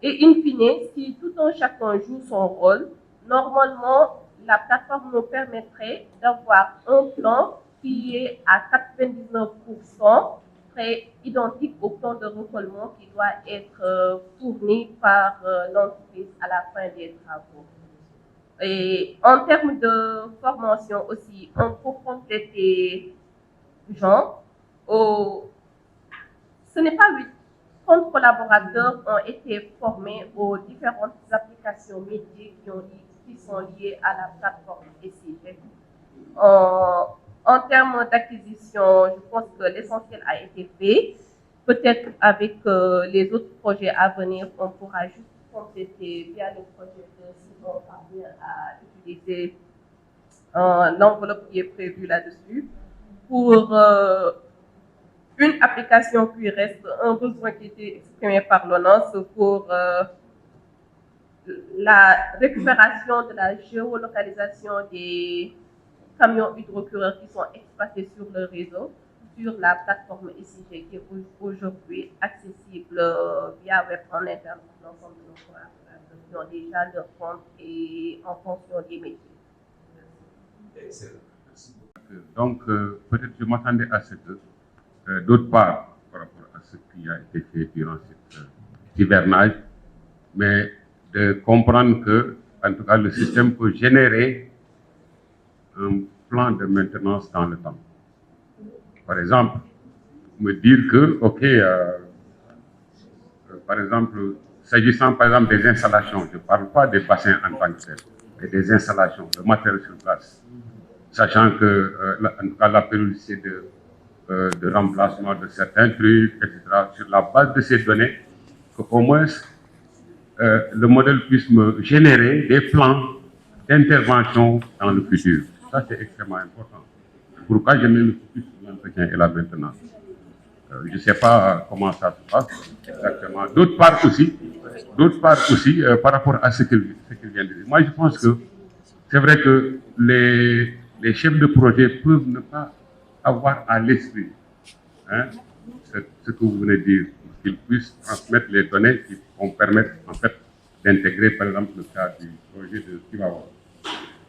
Et in fine, si tout un chacun joue son rôle, normalement, la plateforme nous permettrait d'avoir un plan qui est à 99% très identique au plan de recollement qui doit être fourni par l'entreprise à la fin des travaux. Et en termes de formation aussi, on peut compléter genre, ce n'est pas 30 collaborateurs ont été formés aux différentes applications métiers qui sont liées à la plateforme SIG. En termes d'acquisition, je pense que l'essentiel a été fait. Peut-être avec les autres projets à venir, on pourra juste compléter via le projet de si on parvient à utiliser l'enveloppe qui est prévue là-dessus pour une application qui reste un besoin qui était exprimé par l'ONOS pour la récupération de la géolocalisation des camions hydrocureurs qui sont exploités sur le réseau, sur la plateforme SIG qui est aujourd'hui accessible via web en interne pour l'ensemble de nos collaborateurs qui ont déjà leur compte et en fonction des métiers. Excellent. Merci beaucoup. Donc, peut-être je m'attendais à ce que, d'autre part, par rapport à ce qui a été fait durant cet hivernage, mais de comprendre que, en tout cas, le système peut générer un plan de maintenance dans le temps. Par exemple, me dire que, OK, par exemple, s'agissant par exemple des installations, je ne parle pas des bassins en tant que tel, mais des installations, de matériel sur place, sachant que, en tout cas, la périodicité de remplacement de certains trucs, etc., sur la base de ces données, qu'au moins le modèle puisse me générer des plans d'intervention dans le futur. Ça, c'est extrêmement important. Pourquoi je mets le focus sur l'entretien et la maintenance? Je ne sais pas comment ça se passe exactement. D'autre part aussi, par rapport à ce qu'il vient de dire. Moi, je pense que c'est vrai que les chefs de projet peuvent ne pas avoir à l'esprit ce que vous venez de dire, qu'ils puissent transmettre les données qui vont permettre en fait d'intégrer par exemple le cas du projet de Kivawa.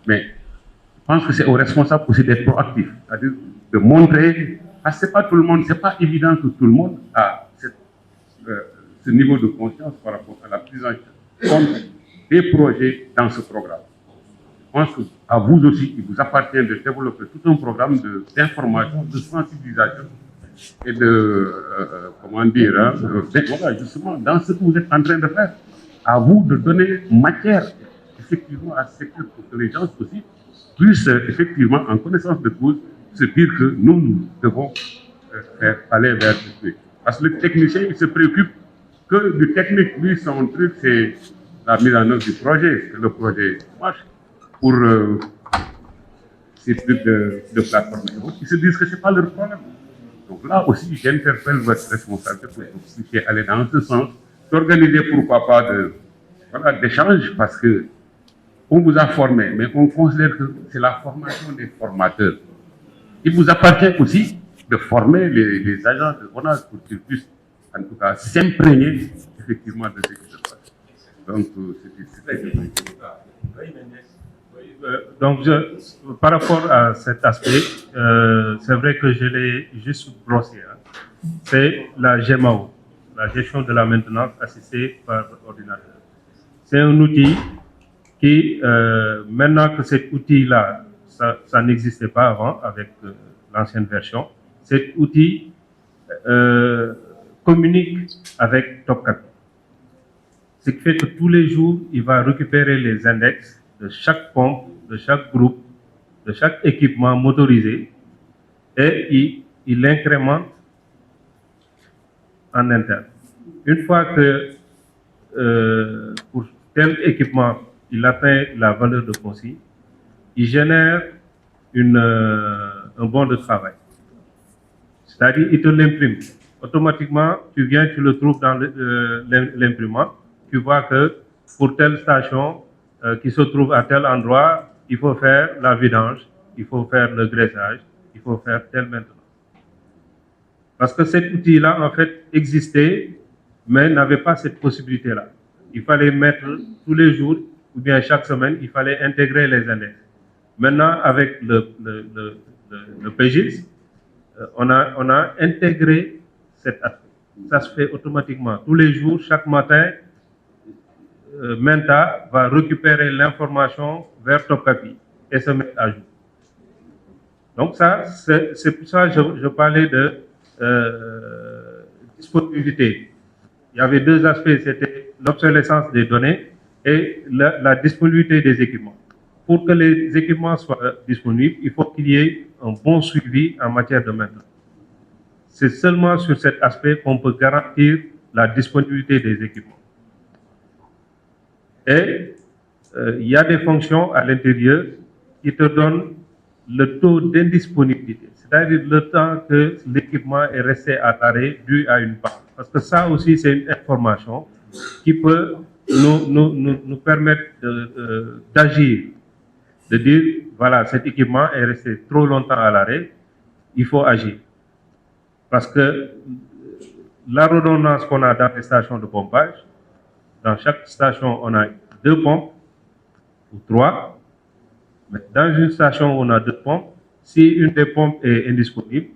Mais je pense que c'est aux responsables aussi d'être proactifs, c'est-à-dire de montrer, parce que c'est pas tout le monde, c'est pas évident que tout le monde a ce niveau de conscience par rapport à la prise en compte des projets dans ce programme. Je pense qu'à vous aussi, il vous appartient de développer tout un programme d'information, de sensibilisation et de, comment dire, voilà, justement, dans ce que vous êtes en train de faire, à vous de donner matière, effectivement, à ce secteur pour que les gens aussi puissent, effectivement, en connaissance de cause, se dire que nous devons aller vers ce truc. Parce que le technicien, il se préoccupe que du technique. Lui, son truc, c'est la mise en œuvre du projet, que le projet marche pour ces trucs de plateforme. Ils se disent que ce n'est pas leur problème. Donc là aussi, j'interpelle votre responsabilité pour que vous puissiez aller dans ce sens, d'organiser pourquoi pas d'échanges, parce que on vous a formé, mais on considère que c'est la formation des formateurs. Il vous appartient aussi de former les agents de ONAS pour qu'ils puissent, en tout cas, s'imprégner effectivement de ce qui se passe. Donc, donc, par rapport à cet aspect, c'est vrai que je l'ai juste brossé. C'est la GMAO, la gestion de la maintenance assistée par ordinateur. C'est un outil qui, maintenant que cet outil-là, ça n'existait pas avant avec l'ancienne version, cet outil communique avec TopCap. Ce qui fait que tous les jours, il va récupérer les index de chaque pompe, de chaque groupe, de chaque équipement motorisé et il incrémente en interne. Une fois que pour tel équipement, il atteint la valeur de consigne, il génère un bon de travail. C'est-à-dire, il te l'imprime. automatiquement, tu viens, tu le trouves dans l'imprimante. Tu vois que pour telle station qui se trouve à tel endroit, il faut faire la vidange, il faut faire le graissage, il faut faire tel maintenance. Parce que cet outil-là, en fait, existait, mais n'avait pas cette possibilité-là. Il fallait mettre tous les jours, ou bien chaque semaine, il fallait intégrer les index. Maintenant, avec le PGIS, on a intégré cet aspect. Ça se fait automatiquement. Tous les jours, chaque matin, Menta va récupérer l'information vers Topkapi et se mettre à jour. Donc ça, c'est pour ça que je parlais de disponibilité. Il y avait deux aspects, c'était l'obsolescence des données et la disponibilité des équipements. Pour que les équipements soient disponibles, il faut qu'il y ait un bon suivi en matière de maintenance. C'est seulement sur cet aspect qu'on peut garantir la disponibilité des équipements. Et il y a des fonctions à l'intérieur qui te donnent le taux d'indisponibilité, c'est-à-dire le temps que l'équipement est resté à l'arrêt dû à une panne. Parce que ça aussi, c'est une information qui peut nous permettre d'agir, de dire, voilà, cet équipement est resté trop longtemps à l'arrêt, il faut agir. Parce que la redondance qu'on a dans les stations de pompage, dans chaque station, on a 2 pompes ou 3. Mais dans une station, on a 2 pompes. Si une des pompes est indisponible,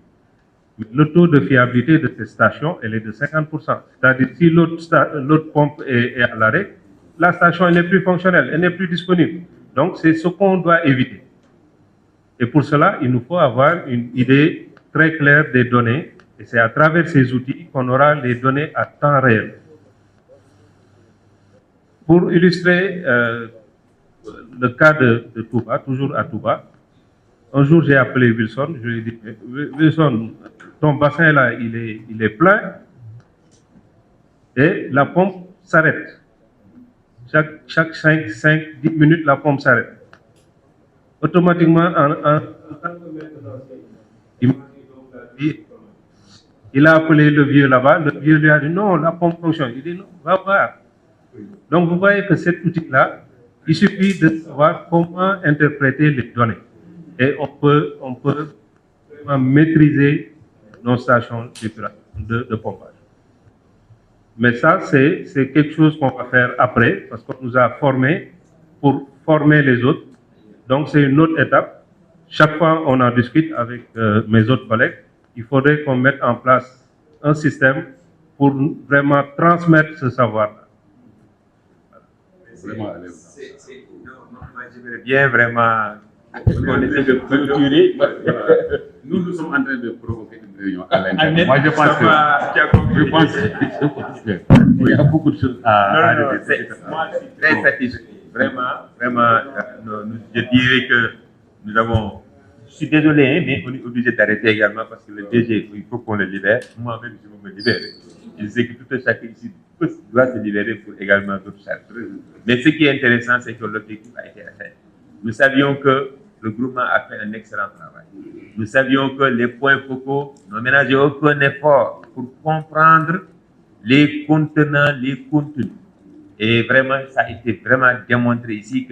le taux de fiabilité de cette station, elle est de 50%. C'est-à-dire, si l'autre pompe est à l'arrêt, la station n'est plus fonctionnelle, elle n'est plus disponible. Donc, c'est ce qu'on doit éviter. Et pour cela, il nous faut avoir une idée très claire des données. Et c'est à travers ces outils qu'on aura les données à temps réel. Pour illustrer le cas de Touba, toujours à Touba, un jour j'ai appelé Wilson, je lui ai dit, Wilson, ton bassin là, il est plein et la pompe s'arrête. Chaque 5-10 minutes, la pompe s'arrête. Automatiquement, il a appelé le vieux là-bas, le vieux lui a dit, non, la pompe fonctionne. Il dit, non, va voir. Donc, vous voyez que cet outil-là, il suffit de savoir comment interpréter les données. Et on peut vraiment maîtriser nos stations de pompage. Mais ça, c'est quelque chose qu'on va faire après, parce qu'on nous a formés pour former les autres. Donc, c'est une autre étape. Chaque fois, on en discute avec mes autres collègues. Il faudrait qu'on mette en place un système pour vraiment transmettre ce savoir-là. Vraiment, moi, j'aimerais bien vraiment qu'on essaie de clôturer. Nous sommes en train de provoquer une réunion à l'intérieur. Moi, je pense qu'il y a beaucoup de choses à répéter. Moi, je suis très satisfait. Vraiment, je dirais que nous avons... Je suis désolé, hein, mais on est obligé d'arrêter également parce que le DG, il faut qu'on le libère. Moi-même, je veux me libérer. Je sais que tout un chacun ici doit se libérer pour également d'autres charges. Mais ce qui est intéressant, c'est que l'objectif a été atteint. Nous savions que le groupement a fait un excellent travail. Nous savions que les points focaux n'ont ménagé aucun effort pour comprendre les contenants, les contenus. Et vraiment, ça a été vraiment démontré ici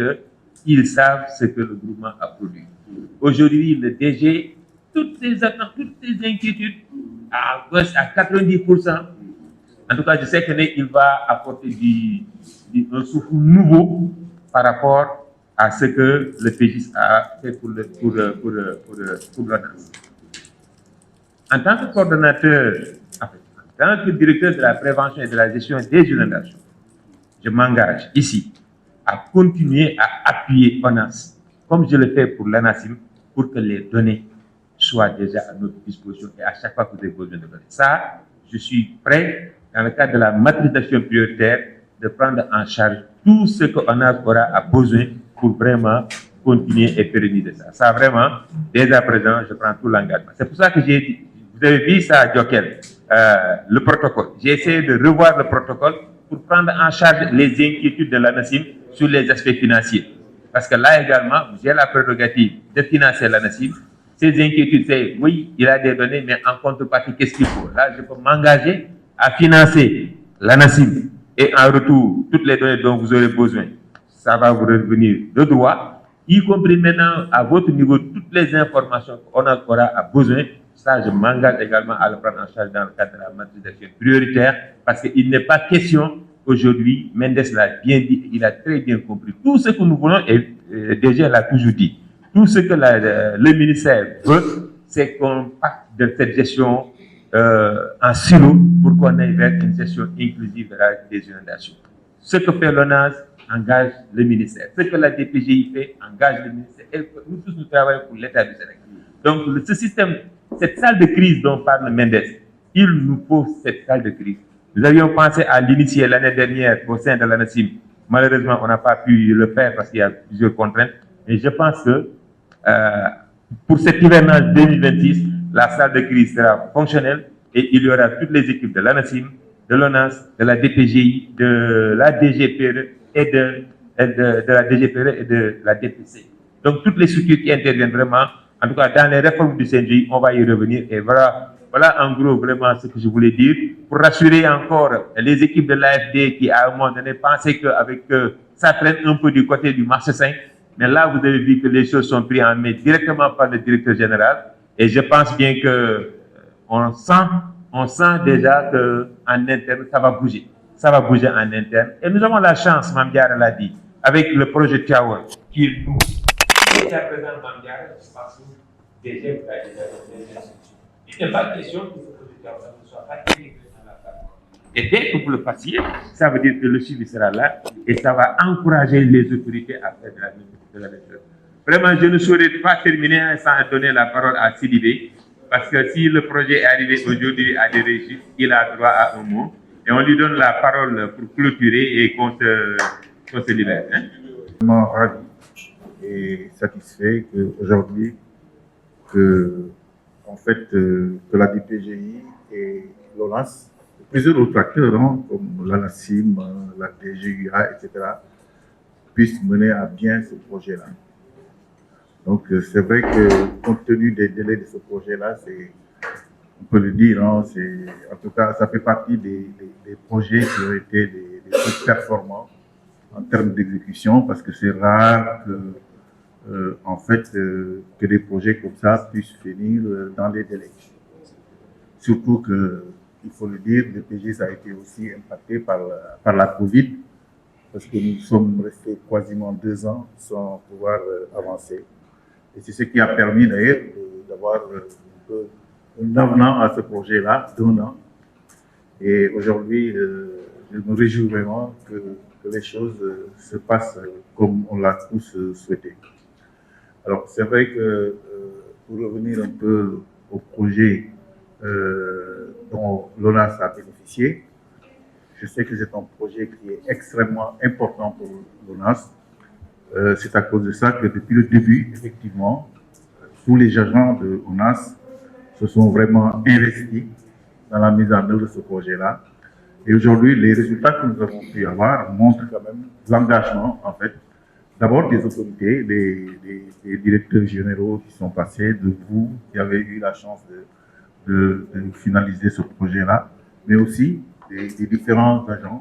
qu'ils savent ce que le groupement a produit. Aujourd'hui, le DG, toutes ses attentes, toutes ses inquiétudes, à 90%, en tout cas, je sais qu'il va apporter un souffle nouveau par rapport à ce que le PGIS a fait pour l'ONAS. En tant que coordonnateur, en tant que directeur de la prévention et de la gestion des inondations, je m'engage ici à continuer à appuyer ONAS, comme je le fais pour l'ANASIM, pour que les données soient déjà à notre disposition et à chaque fois que vous avez besoin de données. Ça, je suis prêt, dans le cadre de la matriculation prioritaire, de prendre en charge tout ce que ONAS aura besoin pour vraiment continuer et pérenniser ça. Ça, vraiment, dès à présent, je prends tout l'engagement. C'est pour ça que j'ai dit, vous avez vu ça à Djokel, le protocole. J'ai essayé de revoir le protocole pour prendre en charge les inquiétudes de l'ANASIM sur les aspects financiers. Parce que là également, j'ai la prérogative de financer l'ANASIM. Ces inquiétudes, c'est oui, il a des données, mais en contrepartie, qu'est-ce qu'il faut? Là, je peux m'engager à financer l'ANACIM et en retour, toutes les données dont vous aurez besoin, ça va vous revenir de droit, y compris maintenant à votre niveau, toutes les informations qu'on aura besoin. Ça, je m'engage également à le prendre en charge dans le cadre de la matrice d'action prioritaire, parce qu'il n'est pas question aujourd'hui, Mendes l'a bien dit, il a très bien compris. Tout ce que nous voulons, et déjà l'a toujours dit, tout ce que le ministère veut, c'est qu'on parte de cette gestion en silo pour qu'on aille vers une gestion inclusive des inondations. Ce que fait l'ONAS engage le ministère. Ce que la DPGI fait engage le ministère. Et nous tous, nous travaillons pour l'État du Sénégal. Donc, ce système, cette salle de crise dont parle Mendes, il nous faut cette salle de crise. Nous avions pensé à l'initier l'année dernière au sein de l'ANACIM. Malheureusement, on n'a pas pu le faire parce qu'il y a plusieurs contraintes. Mais je pense que pour cet hivernage 2026, la salle de crise sera fonctionnelle et il y aura toutes les équipes de l'ANACIM, de l'ONAS, de la DPGI, de la DGPRE et de la DGPRE et de la DPC. Donc, toutes les structures qui interviennent vraiment, en tout cas dans les réformes du CNJ, on va y revenir. Et voilà en gros vraiment ce que je voulais dire. Pour rassurer encore les équipes de l'AFD qui, à un moment donné, pensaient qu'avec ça traîne un peu du côté du marché 5. Mais là, vous avez vu que les choses sont prises en main directement par le directeur général. Et je pense bien que on sent déjà qu'en interne, ça va bouger. Ça va bouger en interne. Et nous avons la chance, Mame Diarra l'a dit, avec le projet Tiawan, qui est nous. Jusqu'à présent, Mame Diarra, je pense que déjà, vous avez déjà donné. Il n'est pas question que ce projet Tiawan ne soit pas intégré dans la plateforme. Et dès que vous le fassiez, ça veut dire que le suivi sera là et ça va encourager les autorités à faire de la méthode. Vraiment, je ne saurais pas terminer sans donner la parole à Sidibé, parce que si le projet est arrivé aujourd'hui à des réussites, il a droit à un mot. Et on lui donne la parole pour clôturer et qu'on se libère. Hein? Je suis vraiment ravi et satisfait qu'aujourd'hui, que la DPGI et l'ONAS, plusieurs autres acteurs, comme l'ANACIM, la DGUA, etc., puissent mener à bien ce projet-là. Donc, c'est vrai que, compte tenu des délais de ce projet-là, on peut le dire, en tout cas, ça fait partie des projets qui ont été des plus performants en termes d'exécution, parce que c'est rare que des projets comme ça puissent finir dans les délais. Surtout que, il faut le dire, le PGS a été aussi impacté par la Covid, parce que nous sommes restés quasiment 2 ans sans pouvoir avancer. Et c'est ce qui a permis d'ailleurs d'avoir un avenant à ce projet-là d'1 an. Et aujourd'hui, je me réjouis vraiment que les choses se passent comme on l'a tous souhaité. Alors c'est vrai que pour revenir un peu au projet dont l'ONAS a bénéficié, je sais que c'est un projet qui est extrêmement important pour l'ONAS. C'est à cause de ça que depuis le début, effectivement, tous les agents de l'ONAS se sont vraiment investis dans la mise en œuvre de ce projet-là. Et aujourd'hui, les résultats que nous avons pu avoir montrent quand même l'engagement, en fait, d'abord des autorités, des directeurs généraux qui sont passés, de vous qui avez eu la chance de finaliser ce projet-là, mais aussi des différents agents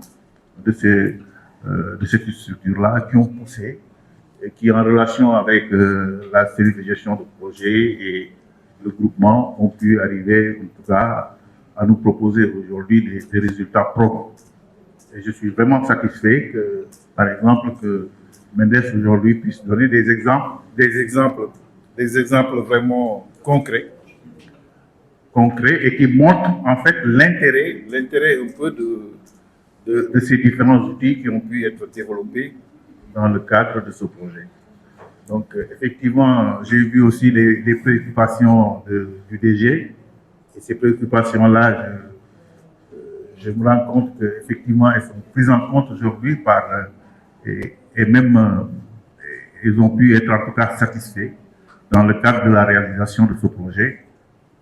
de cette structure-là qui ont poussé et qui, en relation avec la cellule de gestion de projet et le groupement, ont pu arriver, en tout cas, à nous proposer aujourd'hui des résultats probants. Et je suis vraiment satisfait que, par exemple, que Mendes aujourd'hui puisse donner des exemples vraiment concrets et qui montrent en fait l'intérêt un peu de ces différents outils qui ont pu être développés dans le cadre de ce projet. Donc, effectivement, j'ai vu aussi les préoccupations du DG, et ces préoccupations-là, je me rends compte qu'effectivement, elles sont prises en compte aujourd'hui et même, ils ont pu être en tout cas satisfaits dans le cadre de la réalisation de ce projet.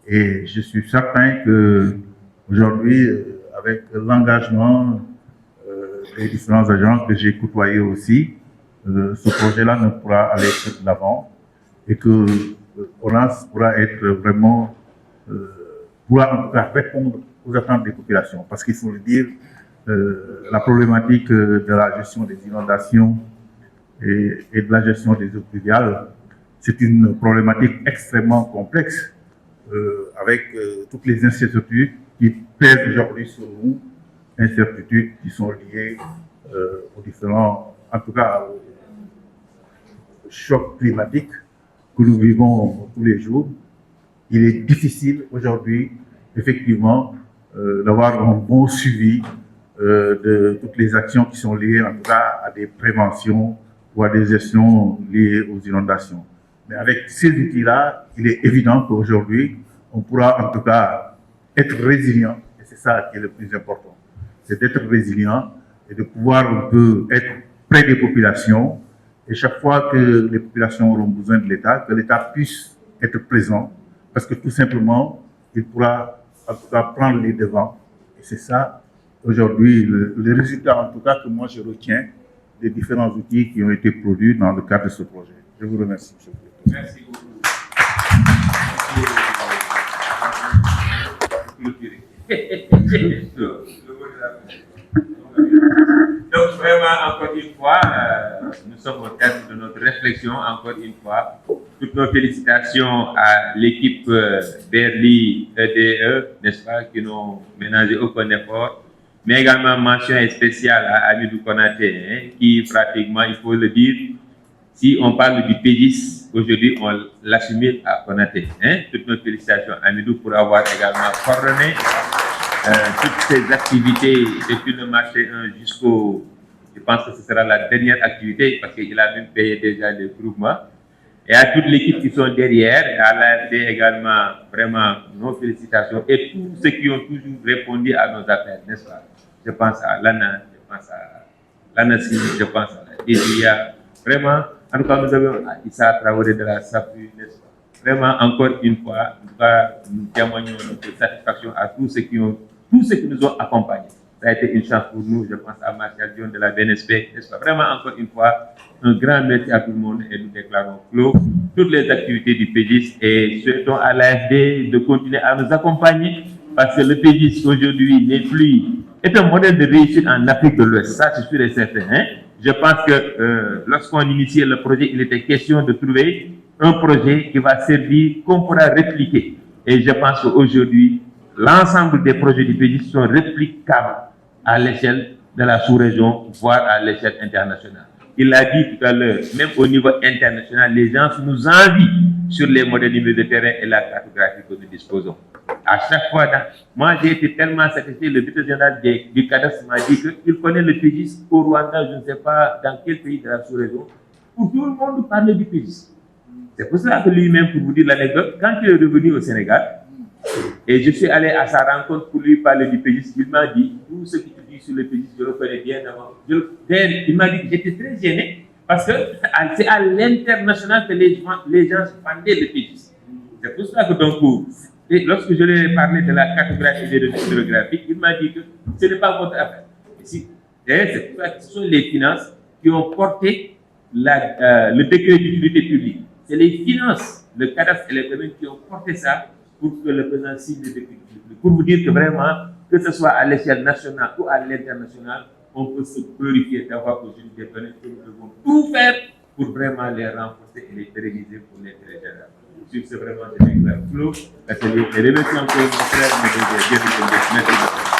Et je suis certain qu'aujourd'hui, avec l'engagement des différents agents que j'ai côtoyés aussi, ce projet-là ne pourra aller que de l'avant et que ONAS pourra être vraiment, pourra en tout cas répondre aux attentes des populations. Parce qu'il faut le dire, la problématique de la gestion des inondations et de la gestion des eaux pluviales, c'est une problématique extrêmement complexe avec toutes les incertitudes qui pèsent aujourd'hui sur nous, incertitudes qui sont liées aux différents, en tout cas aux chocs climatiques que nous vivons tous les jours. Il est difficile aujourd'hui, effectivement, d'avoir un bon suivi de toutes les actions qui sont liées en tout cas à des préventions ou à des gestions liées aux inondations. Mais avec ces outils-là, il est évident qu'aujourd'hui, on pourra en tout cas être résilient, et c'est ça qui est le plus important. C'est d'être résilient et de pouvoir un peu être près des populations. Et chaque fois que les populations auront besoin de l'État, que l'État puisse être présent, parce que tout simplement, il pourra en tout cas prendre les devants. Et c'est ça, aujourd'hui, le résultat en tout cas que moi je retiens des différents outils qui ont été produits dans le cadre de ce projet. Je vous remercie, M. le Président. Merci beaucoup. Donc vraiment, encore une fois, nous sommes au terme de notre réflexion. Encore une fois, toutes nos félicitations à l'équipe Berly EDE, n'est-ce pas, qui n'ont ménagé aucun effort, mais également mention spéciale à Amidou Konaté, qui pratiquement, il faut le dire, si on parle du PGIS, aujourd'hui on l'assimile à Konaté. Toutes nos félicitations à Amidou pour avoir également coordonné toutes ces activités depuis le marché 1 jusqu'au, je pense que ce sera la dernière activité parce qu'il a même payé déjà le groupement. Et à toute l'équipe qui sont derrière, et à l'AFD également, vraiment nos félicitations et tous ceux qui ont toujours répondu à nos appels, n'est-ce pas? Je pense à l'ANA, je pense à l'ANASI, je pense à la DGIA. Vraiment, en tout cas, nous avons Issa Traoré de la SAPU, n'est-ce pas? Vraiment, encore une fois, nous témoignons notre satisfaction à tous ceux qui nous ont accompagnés. Ça a été une chance pour nous, je pense à Martial Dion de la BNSP, n'est-ce pas? Vraiment, encore une fois, un grand merci à tout le monde et nous déclarons clos toutes les activités du PGIS et souhaitons à l'AFD de continuer à nous accompagner parce que le PGIS aujourd'hui est un modèle de réussite en Afrique de l'Ouest, ça c'est sûr et certain. Je pense que lorsqu'on initiait le projet, il était question de trouver un projet qui va servir, qu'on pourra répliquer. Et je pense qu'aujourd'hui, l'ensemble des projets du PGIS sont réplicables à l'échelle de la sous-région, voire à l'échelle internationale. Il l'a dit tout à l'heure, même au niveau international, les gens nous envient sur les modèles de terrain et la cartographie que nous disposons. À chaque fois, moi j'ai été tellement satisfait, le directeur général du cadastre m'a dit qu'il connaît le PGIS au Rwanda, je ne sais pas dans quel pays de la sous-région, où tout le monde parle du PGIS. C'est pour cela que lui-même, pour vous dire l'anecdote, quand il est revenu au Sénégal, et je suis allé à sa rencontre pour lui parler du PGIS, il m'a dit, tout ce que tu dis sur le PGIS, je le connais bien avant. Il m'a dit que j'étais très gêné, parce que c'est à l'international que les gens se pendaient le PGIS. C'est pour cela que donc, lorsque je lui ai parlé de la cartographie et de l'hydrographie, il m'a dit que ce n'est pas votre affaire. C'est pour ça que ce sont les finances qui ont porté le décret d'utilité publique. C'est les finances, le cadastre et les domaines qui ont porté ça pour que le président signe le décret public. Pour vous dire que vraiment, que ce soit à l'échelle nationale ou à l'international, on peut se glorifier d'avoir aujourd'hui des données que nous devons tout faire pour vraiment les renforcer et les pérenniser pour les général. Sur ce, vraiment, c'est un grand flou. Et remercie encore mon frère, merci beaucoup.